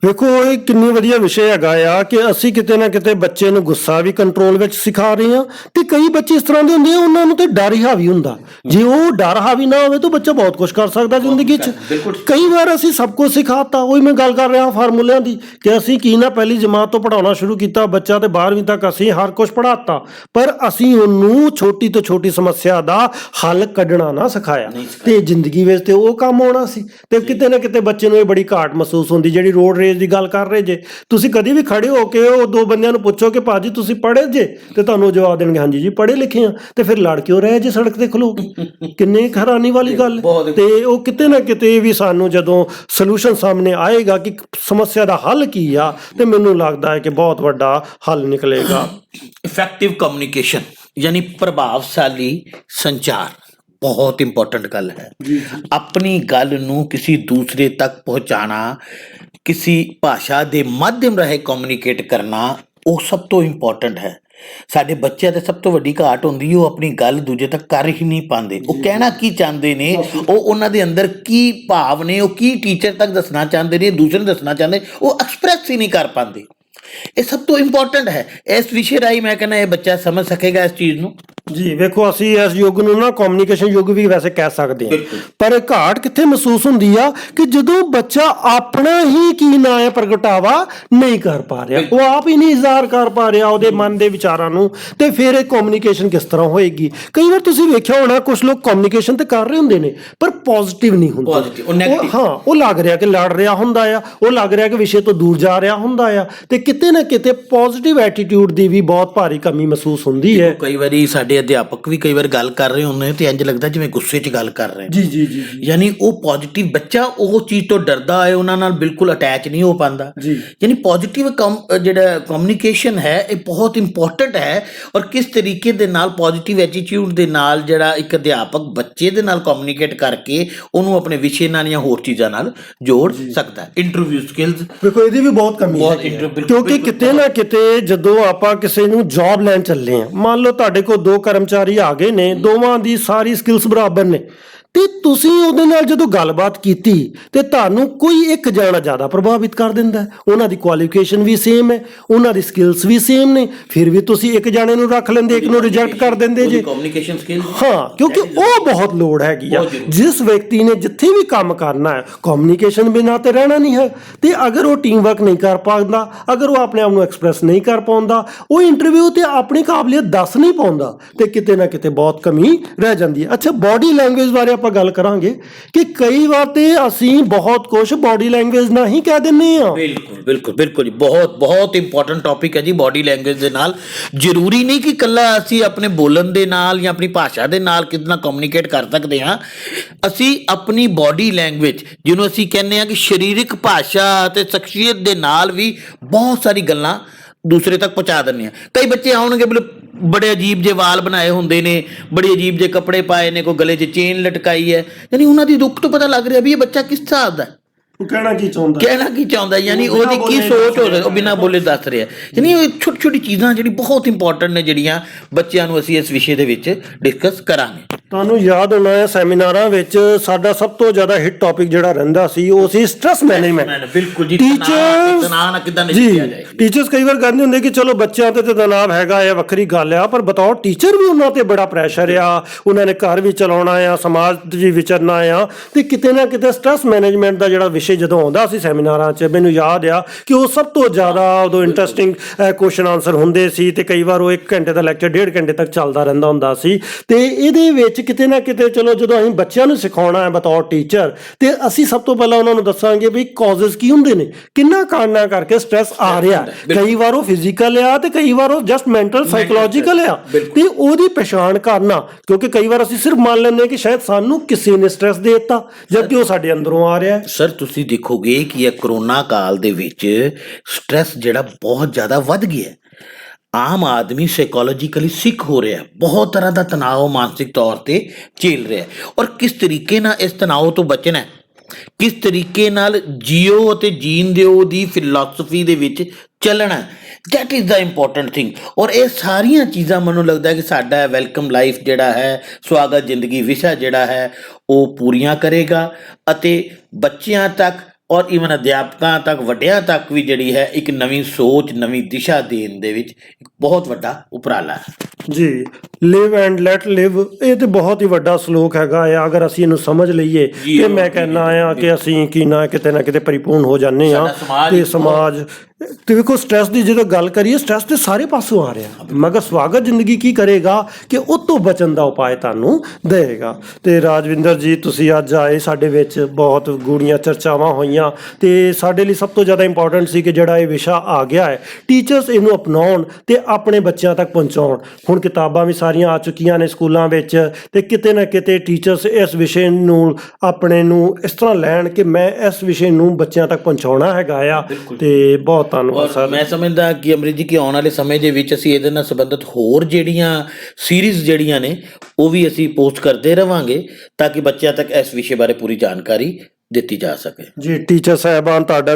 ਵੇਖੋ ਇਹ ਕਿੰਨੀ ਵਧੀਆ ਵਿਸ਼ੇ ਹੈਗਾ ਆ ਕਿ ਅਸੀਂ ਕਿਤੇ ਨਾ ਕਿਤੇ ਬੱਚੇ ਨੂੰ ਗੁੱਸਾ ਵੀ ਕੰਟਰੋਲ ਵਿੱਚ ਸਿਖਾ ਰਹੇ ਹਾਂ, ਤੇ ਕਈ ਬੱਚੇ ਇਸ ਤਰ੍ਹਾਂ ਦੇ ਹੁੰਦੇ ਆ ਉਹਨਾਂ ਨੂੰ ਤੇ ਡਰ ਹੀ ਹਾਵੀ ਹੁੰਦਾ। ਜੇ ਉਹ ਡਰ ਹਾਵੀ ਨਾ ਹੋਵੇ ਤਾਂ ਬੱਚਾ ਬਹੁਤ ਕੁਝ ਕਰ ਸਕਦਾ ਜ਼ਿੰਦਗੀ 'ਚ। ਕਈ ਵਾਰ ਅਸੀਂ ਸਭ ਕੁਝ ਸਿਖਾਤਾ, ਉਹੀ ਮੈਂ ਗੱਲ ਕਰ ਰਿਹਾ ਫਾਰਮੂਲਿਆਂ ਦੀ, ਕਿ ਅਸੀਂ ਕੀ ਨਾ ਪਹਿਲੀ ਜਮਾਤ ਤੋਂ ਪੜ੍ਹਾਉਣਾ ਸ਼ੁਰੂ ਕੀਤਾ ਬੱਚਾ ਤੇ 12ਵੀਂ ਤੱਕ ਅਸੀਂ ਹਰ ਕੁਝ ਪੜ੍ਹਾਤਾ, ਪਰ ਅਸੀਂ ਉਹਨੂੰ ਛੋਟੀ ਤੋਂ ਛੋਟੀ ਸਮੱਸਿਆ ਦਾ ਹੱਲ ਕੱਢਣਾ ਨਾ ਸਿਖਾਇਆ, ਤੇ ਜ਼ਿੰਦਗੀ ਵਿੱਚ ਤੇ ਉਹ ਕੰਮ ਆਉਣਾ ਸੀ। ਤੇ ਕਿਤੇ ਨਾ ਕਿਤੇ ਬੱਚੇ ਨੂੰ ਇਹ ਬੜੀ ਘਾਟ ਮਹਿਸੂਸ ਹੁੰਦੀ। ਜਿਹੜੀ ਰੋਡ ਰੇਸ ਦੀ ਗੱਲ ਕਰ ਰਹੇ ਜੇ, ਤੁਸੀਂ ਕਦੀ ਵੀ ਖੜੇ ਹੋ ਕੇ ਉਹ ਦੋ ਬੰਦਿਆਂ ਨੂੰ ਪੁੱਛੋ ਕਿ ਭਾਜੀ ਤੁਸੀਂ ਪੜ੍ਹੇ ਜੇ, ਤੇ ਤੁਹਾਨੂੰ ਜਵਾਬ ਦੇਣਗੇ ਹਾਂਜੀ ਜੀ ਪੜ੍ਹੇ ਲਿਖੇ ਆ, ਤੇ ਫਿਰ ਲੜ ਕਿਉਂ ਰਹੇ ਜੇ ਸੜਕ ਤੇ ਖਲੋ ਕੇ? ਕਿੰਨੀ ਹੈਰਾਨੀ ਵਾਲੀ ਗੱਲ। ਤੇ ਉਹ ਕਿਤੇ ਨਾ ਕਿਤੇ ਵੀ ਸਾਨੂੰ ਜਦੋਂ ਸੋਲੂਸ਼ਨ ਸਾਹਮਣੇ ਆਏਗਾ ਕਿ ਸਮੱਸਿਆ ਦਾ ਹੱਲ ਕੀ ਆ, ਤੇ ਮੈਨੂੰ ਲੱਗਦਾ ਹੈ ਕਿ ਬਹੁਤ ਵੱਡਾ ਹੱਲ ਨਿਕਲੇਗਾ। ਇਫੈਕਟਿਵ ਕਮਿਊਨੀਕੇਸ਼ਨ ਯਾਨੀ ਪ੍ਰਭਾਵਸ਼ਾਲੀ ਸੰਚਾਰ ਬਹੁਤ ਇੰਪੋਰਟੈਂਟ ਗੱਲ ਹੈ। ਆਪਣੀ ਗੱਲ ਨੂੰ ਕਿਸੇ ਦੂਸਰੇ ਤੱਕ ਪਹੁੰਚਾਣਾ, ਕਿਸੇ ਭਾਸ਼ਾ ਦੇ ਮਾਧਿਅਮ ਰਾਹੀਂ ਕਮਿਊਨੀਕੇਟ ਕਰਨਾ, ਉਹ ਸਭ ਤੋਂ ਇੰਪੋਰਟੈਂਟ ਹੈ। ਸਾਡੇ ਬੱਚਿਆਂ ਤੇ ਸਭ ਤੋਂ ਵੱਡੀ ਘਾਟ ਹੁੰਦੀ ਹੈ, ਉਹ ਆਪਣੀ ਗੱਲ ਦੂਜੇ ਤੱਕ ਕਰ ਹੀ ਨਹੀਂ ਪਾਉਂਦੇ। ਉਹ ਕਹਿਣਾ ਕੀ ਚਾਹੁੰਦੇ ਨੇ, ਉਹ ਉਹਨਾਂ ਦੇ ਅੰਦਰ ਕੀ ਭਾਵ ਨੇ, ਉਹ ਕੀ ਟੀਚਰ ਤੱਕ ਦੱਸਣਾ ਚਾਹੁੰਦੇ ਨੇ, ਦੂਸਰੇ ਨੂੰ ਦੱਸਣਾ ਚਾਹੁੰਦੇ, ਉਹ ਐਕਸਪ੍ਰੈਸ ਹੀ ਨਹੀਂ ਕਰ ਪਾਉਂਦੇ। ਇਹ ਸਭ ਤੋਂ ਇੰਪੋਰਟੈਂਟ ਹੈ। ਇਸ ਵਿਸ਼ੇ ਰਾਹੀਂ ਮੈਂ ਕਹਿੰਦਾ ਇਹ ਬੱਚਾ ਸਮਝ ਸਕੇਗਾ ਇਸ ਚੀਜ਼ ਨੂੰ। ਜੀ ਵੇਖੋ ਅਸੀਂ ਇਸ ਯੁੱਗ ਨੂੰ ਨਾ ਕਮਿਊਨੀਕੇਸ਼ਨ ਯੁੱਗ ਵੀ ਵੈਸੇ ਕਹਿ ਸਕਦੇ ਹਾਂ, ਪਰ ਘਾਟ ਕਿੱਥੇ ਮਹਿਸੂਸ ਹੁੰਦੀ ਆ ਕਿ ਜਦੋਂ ਬੱਚਾ ਆਪਣਾ ਹੀ ਕੀ ਨਾਂ ਹੈ ਪ੍ਰਗਟਾਵਾ ਨਹੀਂ ਕਰ ਪਾ ਰਿਹਾ, ਉਹ ਆਪ ਹੀ ਨਹੀਂ ਇਜ਼ਹਾਰ ਕਰ ਪਾ ਰਿਹਾ ਉਹਦੇ ਮਨ ਦੇ ਵਿਚਾਰਾਂ ਨੂੰ, ਤੇ ਫਿਰ ਇਹ ਕਮਿਊਨੀਕੇਸ਼ਨ ਕਿਸ ਤਰ੍ਹਾਂ ਹੋਏਗੀ? ਕਈ ਵਾਰ ਤੁਸੀਂ ਵੇਖਿਆ ਹੋਣਾ ਕੁਝ ਲੋਕ ਕਮਿਊਨੀਕੇਸ਼ਨ ਤੇ ਕਰ ਰਹੇ ਹੁੰਦੇ ਨੇ ਪਰ ਪੋਜ਼ਿਟਿਵ ਨਹੀਂ ਹੁੰਦੇ। ਉਹ ਲੱਗ ਰਿਹਾ ਕਿ ਲੜ ਰਿਹਾ ਹੁੰਦਾ ਆ, ਉਹ ਲੱਗ ਰਿਹਾ ਕਿ ਵਿਸ਼ੇ ਤੋਂ ਦੂਰ ਜਾ ਰਿਹਾ ਹੁੰਦਾ ਆ, ਤੇ ਕਿਤੇ ਨਾ ਕਿਤੇ ਪੋਜ਼ਿਟਿਵ ਐਟੀਟਿਊਡ ਦੀ ਵੀ ਬਹੁਤ ਭਾਰੀ ਕਮੀ ਮਹਿਸੂਸ ਹੁੰਦੀ ਹੈ। ਕਈ ਵਾਰੀ ਸਾਡੇ ਅਧਿਆਪਕ ਵੀ ਕਈ ਵਾਰ ਗੱਲ ਕਰ ਰਹੇ ਹੁੰਦੇ ਤੇ ਇੰਜ ਲੱਗਦਾ ਜਿਵੇਂ ਗੁੱਸੇ 'ਚ ਗੱਲ ਕਰ ਰਹੇ। ਜੀ ਯਾਨੀ ਉਹ ਪੋਜ਼ਿਟਿਵ ਬੱਚਾ ਉਹ ਚੀਜ਼ ਤੋਂ ਡਰਦਾ ਹੈ, ਉਹਨਾਂ ਨਾਲ ਬਿਲਕੁਲ ਅਟੈਚ ਨਹੀਂ ਹੋ ਪਾਉਂਦਾ। ਯਾਨੀ ਪੋਜ਼ਿਟਿਵ ਜਿਹੜਾ ਕਮਿਊਨੀਕੇਸ਼ਨ ਹੈ ਇਹ ਬਹੁਤ ਇੰਪੋਰਟੈਂਟ ਹੈ। ਔਰ ਕਿਸ ਤਰੀਕੇ ਦੇ ਨਾਲ ਪੋਜ਼ਿਟਿਵ ਐਟੀਟਿਊਡ ਦੇ ਨਾਲ ਜਿਹੜਾ ਇੱਕ ਅਧਿਆਪਕ ਬੱਚੇ ਦੇ ਨਾਲ ਕਮਿਊਨੀਕੇਟ ਕਰਕੇ ਉਹਨੂੰ ਆਪਣੇ ਵਿਸ਼ੇ ਨਾਲ ਜਾਂ ਹੋਰ ਚੀਜ਼ਾਂ ਨਾਲ ਜੋੜ ਸਕਦਾ ਹੈ। ਇੰਟਰਵਿਊ ਸਕਿੱਲਸ ਦੇਖੋ ਇਹਦੀ ਵੀ ਬਹੁਤ ਕਮੀ ਹੈ, ਕਿਉਂਕਿ ਕਿਤੇ ਨਾ ਕਿਤੇ ਜਦੋਂ ਆਪਾਂ ਕਿਸੇ ਨੂੰ ਜੌਬ ਲੈਣ ਚੱਲੇ ਹਾਂ, ਮੰਨ ਲਓ ਤੁਹਾਡੇ ਕੋਲ ਦੋ ਕਰਮਚਾਰੀ ਆ ਗਏ ਨੇ, ਦੋਵਾਂ ਦੀ ਸਾਰੀ ਸਕਿੱਲਸ ਬਰਾਬਰ ਨੇ, ਤੇ ਤੁਸੀਂ ਉਹਦੇ ਨਾਲ ਜਦੋਂ ਗੱਲਬਾਤ ਕੀਤੀ ਤੇ ਤੁਹਾਨੂੰ ਕੋਈ ਇੱਕ ਜਾਣਾ ਜ਼ਿਆਦਾ ਪ੍ਰਭਾਵਿਤ ਕਰ ਦਿੰਦਾ ਹੈ। ਉਹਨਾਂ ਦੀ ਕੁਆਲੀਫਿਕੇਸ਼ਨ ਵੀ ਸੇਮ ਹੈ, ਉਹਨਾਂ ਦੀ ਸਕਿੱਲਸ ਵੀ ਸੇਮ ਨੇ, ਫਿਰ ਵੀ ਤੁਸੀਂ ਇੱਕ ਜਾਣੇ ਨੂੰ ਰੱਖ ਲੈਂਦੇ, ਇੱਕ ਨੂੰ ਰਿਜੈਕਟ ਕਰ ਦਿੰਦੇ ਜੇ। ਕਮਿਊਨੀਕੇਸ਼ਨ ਸਕਿੱਲ, ਹਾਂ, ਕਿਉਂਕਿ ਉਹ ਬਹੁਤ ਲੋੜ ਹੈਗੀ ਆ। ਜਿਸ ਵਿਅਕਤੀ ਨੇ ਜਿੱਥੇ ਵੀ ਕੰਮ ਕਰਨਾ ਹੈ, ਕਮਿਊਨੀਕੇਸ਼ਨ ਬਿਨਾਂ ਤੇ ਰਹਿਣਾ ਨਹੀਂ ਹੈ। ਤੇ ਅਗਰ ਉਹ ਟੀਮ ਵਰਕ ਨਹੀਂ ਕਰ ਪਾਉਂਦਾ, ਅਗਰ ਉਹ ਆਪਣੇ ਆਪ ਨੂੰ ਐਕਸਪ੍ਰੈਸ ਨਹੀਂ ਕਰ ਪਾਉਂਦਾ, ਉਹ ਇੰਟਰਵਿਊ ਤੇ ਆਪਣੀ ਕਾਬਲੀਅਤ ਦੱਸ ਨਹੀਂ ਪਾਉਂਦਾ, ਤੇ ਕਿਤੇ ਨਾ ਕਿਤੇ ਬਹੁਤ ਕਮੀ ਰਹਿ ਜਾਂਦੀ ਹੈ। ਅੱਛਾ, ਬਾਡੀ ਲੈਂਗੁਏਜ ਬਾਰੇ ਆਪਾਂ ਗੱਲ ਕਰਾਂਗੇ ਕਿ ਕਈ ਵਾਰ ਤੇ ਅਸੀਂ ਬਹੁਤ ਕੁਝ ਬਾਡੀ ਲੈਂਗੁਏਜ ਨਾਲ ਹੀ ਕਹਿ ਦਿੰਦੇ ਆ। ਬਿਲਕੁਲ ਬਿਲਕੁਲ ਬਿਲਕੁਲ ਜੀ, ਬਹੁਤ ਬਹੁਤ ਇੰਪੋਰਟੈਂਟ ਟੌਪਿਕ ਹੈ ਜੀ ਬਾਡੀ ਲੈਂਗੁਏਜ ਦੇ ਨਾਲ। ਜ਼ਰੂਰੀ ਨਹੀਂ ਕਿ ਇਕੱਲਾ ਅਸੀਂ ਆਪਣੇ ਬੋਲਣ ਦੇ ਨਾਲ ਜਾਂ ਆਪਣੀ ਭਾਸ਼ਾ ਦੇ ਨਾਲ ਕਿਤਨਾ ਕਮਿਊਨੀਕੇਟ ਕਰ ਸਕਦੇ ਹਾਂ। ਅਸੀਂ ਆਪਣੀ ਬਾਡੀ ਲੈਂਗੁਏਜ, ਜਿਹਨੂੰ ਅਸੀਂ ਕਹਿੰਦੇ ਹਾਂ ਕਿ ਸਰੀਰਕ ਭਾਸ਼ਾ ਅਤੇ ਸ਼ਖਸੀਅਤ ਦੇ ਨਾਲ ਵੀ ਬਹੁਤ ਸਾਰੀ ਗੱਲਾਂ ਦੂਸਰੇ ਤੱਕ ਪਹੁੰਚਾ ਦਿੰਦੇ ਆ। ਕਈ ਬੱਚੇ ਆਉਣਗੇ ਬੜੇ ਅਜੀਬ ਜਿਹੇ ਵਾਲ ਬਣਾਏ ਹੁੰਦੇ ਨੇ, ਬੜੇ ਅਜੀਬ ਜਿਹੇ ਕੱਪੜੇ ਪਾਏ ਨੇ, ਕੋਈ ਗਲੇ 'ਚ ਚੇਨ ਲਟਕਾਈ ਹੈ, ਯਾਨੀ ਉਹਨਾਂ ਦੀ ਦੁੱਖ ਤੋਂ ਪਤਾ ਲੱਗ ਰਿਹਾ ਵੀ ਇਹ ਬੱਚਾ ਕਿਸ ਹਿਸਾਬ ਦਾ, ਉਹ ਕਹਿਣਾ ਕੀ ਚਾਹੁੰਦਾ, ਯਾਨੀ ਉਹਦੀ ਕੀ ਸੋਚ ਹੋ ਸਕਦੀ, ਉਹ ਬਿਨਾਂ ਬੋਲੇ ਦੱਸ ਰਿਹਾ। ਯਾਨੀ ਇਹ ਛੋਟੀ ਛੋਟੀ ਚੀਜ਼ਾਂ ਜਿਹੜੀ ਬਹੁਤ ਇੰਪੋਰਟੈਂਟ ਨੇ, ਜਿਹੜੀਆਂ ਬੱਚਿਆਂ ਨੂੰ ਅਸੀਂ ਇਸ ਵਿਸ਼ੇ ਦੇ ਵਿੱਚ ਡਿਸਕਸ ਕਰਾਂਗੇ। ਤੁਹਾਨੂੰ ਯਾਦ ਹੋਣਾ ਹੈ ਸੈਮੀਨਾਰਾਂ ਵਿੱਚ ਸਾਡਾ ਸਭ ਤੋਂ ਜ਼ਿਆਦਾ ਹਿੱਟ ਟੌਪਿਕ ਜਿਹੜਾ ਰਹਿੰਦਾ ਸੀ ਉਹ ਸੀ ਸਟ੍ਰੈਸ ਮੈਨੇਜਮੈਂਟ। ਬਿਲਕੁਲ ਜੀ, ਤਣਾਅ ਕਿੱਦਾਂ ਨਿਪਟਿਆ ਜਾਏ। ਟੀਚਰਸ ਕਈ ਵਾਰ ਕਹਿੰਦੇ ਹੁੰਦੇ ਕਿ ਚਲੋ ਬੱਚਿਆਂ ਤੇ ਤਣਾਅ ਹੈਗਾ ਆ, ਵੱਖਰੀ ਗੱਲ ਆ, ਪਰ ਬਤੌਰ ਟੀਚਰ ਵੀ ਉਹਨਾਂ ਤੇ ਬੜਾ ਪ੍ਰੈਸ਼ਰ ਆ, ਉਹਨਾਂ ਨੇ ਘਰ ਵੀ ਚਲਾਉਣਾ ਆ, ਸਮਾਜ 'ਚ ਵੀ ਵਿਚਰਨਾ ਆ, ਤੇ ਕਿਤੇ ਨਾ ਕਿਤੇ ਸਟ੍ਰੈਸ ਮੈਨੇਜਮੈਂਟ ਦਾ ਜਿਹੜਾ ਵਿਸ਼ੇ ਜਦੋਂ ਆਉਂਦਾ ਸੀ ਸੈਮੀਨਾਰਾਂ 'ਚ, ਮੈਨੂੰ ਯਾਦ ਆ ਕਿ ਉਹ ਸਭ ਤੋਂ ਜ਼ਿਆਦਾ ਉਦੋਂ ਇੰਟਰਸਟਿੰਗ ਕੁਐਸਚਨ ਆਨਸਰ ਹੁੰਦੇ ਸੀ, ਤੇ ਕਈ ਵਾਰ ਉਹ 1 ਘੰਟੇ ਦਾ ਲੈਕਚਰ 1.5 ਘੰਟੇ ਤੱਕ ਚੱਲਦਾ ਰਹਿੰਦਾ ਹੁੰਦਾ ਸੀ। ਤੇ ਇਹਦੇ ਵਿੱਚ ਕਿਤੇ ਨਾ ਕਿਤੇ ਚਲੋ ਜਦੋਂ ਅਸੀਂ ਬੱਚਿਆਂ ਨੂੰ ਸਿਖਾਉਣਾ ਹੈ ਬਤੌਰ ਟੀਚਰ, ਤੇ ਅਸੀਂ ਸਭ ਤੋਂ ਪਹਿਲਾਂ ਉਹਨਾਂ ਨੂੰ ਦੱਸਾਂਗੇ ਵੀ ਕਾਜ਼ਸ ਕੀ ਹੁੰਦੇ ਨੇ, ਕਿੰਨਾ ਕਾਰਨਾਂ ਕਰਕੇ ਸਟ੍ਰੈਸ ਆ ਰਿਹਾ। ਕਈ ਵਾਰ ਉਹ ਫਿਜ਼ੀਕਲ ਆ ਤੇ ਕਈ ਵਾਰ ਉਹ ਜਸਟ ਮੈਂਟਲ ਸਾਈਕੋਲੋਜੀਕਲ ਆ, ਤੇ ਉਹਦੀ ਪਛਾਣ ਕਰਨਾ, ਕਿਉਂਕਿ ਕਈ ਵਾਰ ਅਸੀਂ ਸਿਰਫ ਮੰਨ ਲੈਂਦੇ ਕਿ ਸ਼ਾਇਦ ਸਾਨੂੰ ਕਿਸੇ ਨੇ ਸਟ੍ਰੈਸ ਦੇ ਦਿੱਤਾ, ਜਦਕਿ ਉਹ ਸਾਡੇ ਅੰਦਰੋਂ ਆ ਰਿਹਾ। ਸਰ, ਤੁਸੀਂ ਦੇਖੋਗੇ ਕਿ ਇਹ ਕਰੋਨਾ ਕਾਲ ਦੇ ਵਿੱਚ ਸਟ੍ਰੈਸ ਜਿਹੜਾ ਬਹੁਤ ਜ਼ਿਆਦਾ ਵੱਧ ਗਿਆ। ਆਮ ਆਦਮੀ ਸਾਈਕੋਲੋਜੀਕਲੀ ਸਿੱਕ ਹੋ ਰਿਹਾ, ਬਹੁਤ ਤਰ੍ਹਾਂ ਦਾ ਤਣਾਅ ਮਾਨਸਿਕ ਤੌਰ ਤੇ ਝੇਲ ਰਿਹਾ, ਔਰ ਕਿਸ ਤਰੀਕੇ ਨਾਲ ਇਸ ਤਣਾਅ ਤੋਂ ਬਚਣਾ, ਕਿਸ ਤਰੀਕੇ ਨਾਲ ਜੀਓ ਅਤੇ ਜੀਣ ਦਿਓ ਦੀ ਫਿਲਾਸਫੀ ਦੇ ਵਿੱਚ ਚੱਲਣਾ, that is the important thing. ਔਰ ਇਹ ਸਾਰੀਆਂ ਚੀਜ਼ਾਂ ਮੈਨੂੰ ਲੱਗਦਾ ਕਿ ਸਾਡਾ ਵੈਲਕਮ ਲਾਈਫ ਜਿਹੜਾ ਹੈ, ਸਵਾਗਤ ਜ਼ਿੰਦਗੀ ਵਿਸ਼ਾ ਜਿਹੜਾ ਹੈ, ਉਹ ਪੂਰੀਆਂ ਕਰੇਗਾ, ਅਤੇ ਬੱਚਿਆਂ ਤੱਕ ਔਰ ਈਵਨ ਅਧਿਆਪਕਾਂ ਤੱਕ, ਵੱਡਿਆਂ ਤੱਕ ਵੀ ਜਿਹੜੀ ਹੈ ਇੱਕ ਨਵੀਂ ਸੋਚ, ਨਵੀਂ ਦਿਸ਼ਾ ਦੇਣ ਦੇ ਵਿੱਚ ਇੱਕ ਬਹੁਤ ਵੱਡਾ ਉਪਰਾਲਾ ਹੈ ਜੀ। ਲਿਵ ਐਂਡ ਲੈਟ ਲਿਵ, ਇਹ ਤੇ ਬਹੁਤ ਹੀ ਵੱਡਾ ਸਲੋਕ ਹੈਗਾ ਆ। ਅਗਰ ਅਸੀਂ ਇਹਨੂੰ ਸਮਝ ਲਈਏ ਤੇ ਮੈਂ ਕਹਿੰਦਾ ਆ ਕਿ ਅਸੀਂ ਕੀ ਨਾ ਕਿਤੇ ਪਰਿਪੂਰਨ ਹੋ ਜਾਂਦੇ ਆ। ਤੇ ਸਮਾਜ ਤੇ ਵੇਖੋ, ਸਟ੍ਰੈਸ ਦੀ ਜਦੋਂ ਗੱਲ ਕਰੀਏ, ਸਟ੍ਰੈਸ ਤੇ ਸਾਰੇ ਪਾਸੋਂ ਆ ਰਿਹਾ, ਮਗਰ ਸਵਾਗਤ ਜ਼ਿੰਦਗੀ ਕੀ ਕਰੇਗਾ ਕਿ ਉਹ ਤੋਂ ਬਚਣ ਦਾ ਉਪਾਅ ਤੁਹਾਨੂੰ ਦੇਵੇਗਾ। ਤੇ ਰਾਜਵਿੰਦਰ ਜੀ, ਤੁਸੀਂ ਅੱਜ ਆਏ, ਸਾਡੇ ਵਿੱਚ ਬਹੁਤ ਗੂੜੀਆਂ ਚਰਚਾਵਾਂ ਹੋਈਆਂ, ਤੇ ਸਾਡੇ ਲਈ ਸਭ ਤੋਂ ਜ਼ਿਆਦਾ ਇੰਪੋਰਟੈਂਟ ਸੀ ਕਿ ਜਿਹੜਾ ਇਹ ਵਿਸ਼ਾ ਆ ਗਿਆ ਹੈ, ਟੀਚਰਸ ਇਹਨੂੰ ਅਪਣਾਉਣ ਤੇ ਆਪਣੇ ਬੱਚਿਆਂ ਤੱਕ ਪਹੁੰਚਾਉਣ। ਹੁਣ ਕਿਤਾਬਾਂ ਵੀ ਸਾਰੀਆਂ ਆ ਚੁੱਕੀਆਂ ਨੇ ਸਕੂਲਾਂ ਵਿੱਚ, ਤੇ ਕਿਤੇ ਨਾ ਕਿਤੇ ਟੀਚਰਸ ਇਸ ਵਿਸ਼ੇ ਨੂੰ ਆਪਣੇ ਨੂੰ ਇਸ ਤਰ੍ਹਾਂ ਲੈਣ ਕਿ ਮੈਂ ਇਸ ਵਿਸ਼ੇ ਨੂੰ ਬੱਚਿਆਂ ਤੱਕ ਪਹੁੰਚਾਉਣਾ ਹੈਗਾ ਆ। ਤੇ ਬਹੁਤ ਧੰਨਵਾਦ ਸਰ। ਮੈਂ ਸਮਝਦਾ ਕਿ ਅਮਰਿਤ ਜੀ ਕਿ ਆਉਣ ਵਾਲੇ ਸਮੇਂ ਦੇ ਵਿੱਚ ਅਸੀਂ ਇਹਦੇ ਨਾਲ ਸੰਬੰਧਿਤ ਹੋਰ ਜਿਹੜੀਆਂ ਸੀਰੀਜ਼ ਜਿਹੜੀਆਂ ਨੇ ਉਹ ਵੀ ਅਸੀਂ ਪੋਸਟ ਕਰਦੇ ਰਵਾਂਗੇ, ਤਾਂ ਕਿ ਬੱਚਿਆਂ ਤੱਕ ਇਸ ਵਿਸ਼ੇ ਬਾਰੇ ਪੂਰੀ ਜਾਣਕਾਰੀ ਦਿੱਤੀ ਜਾ ਸਕੇ। ਜੀ, ਟੀਚਰ ਸਾਹਿਬਾਨ ਤੁਹਾਡਾ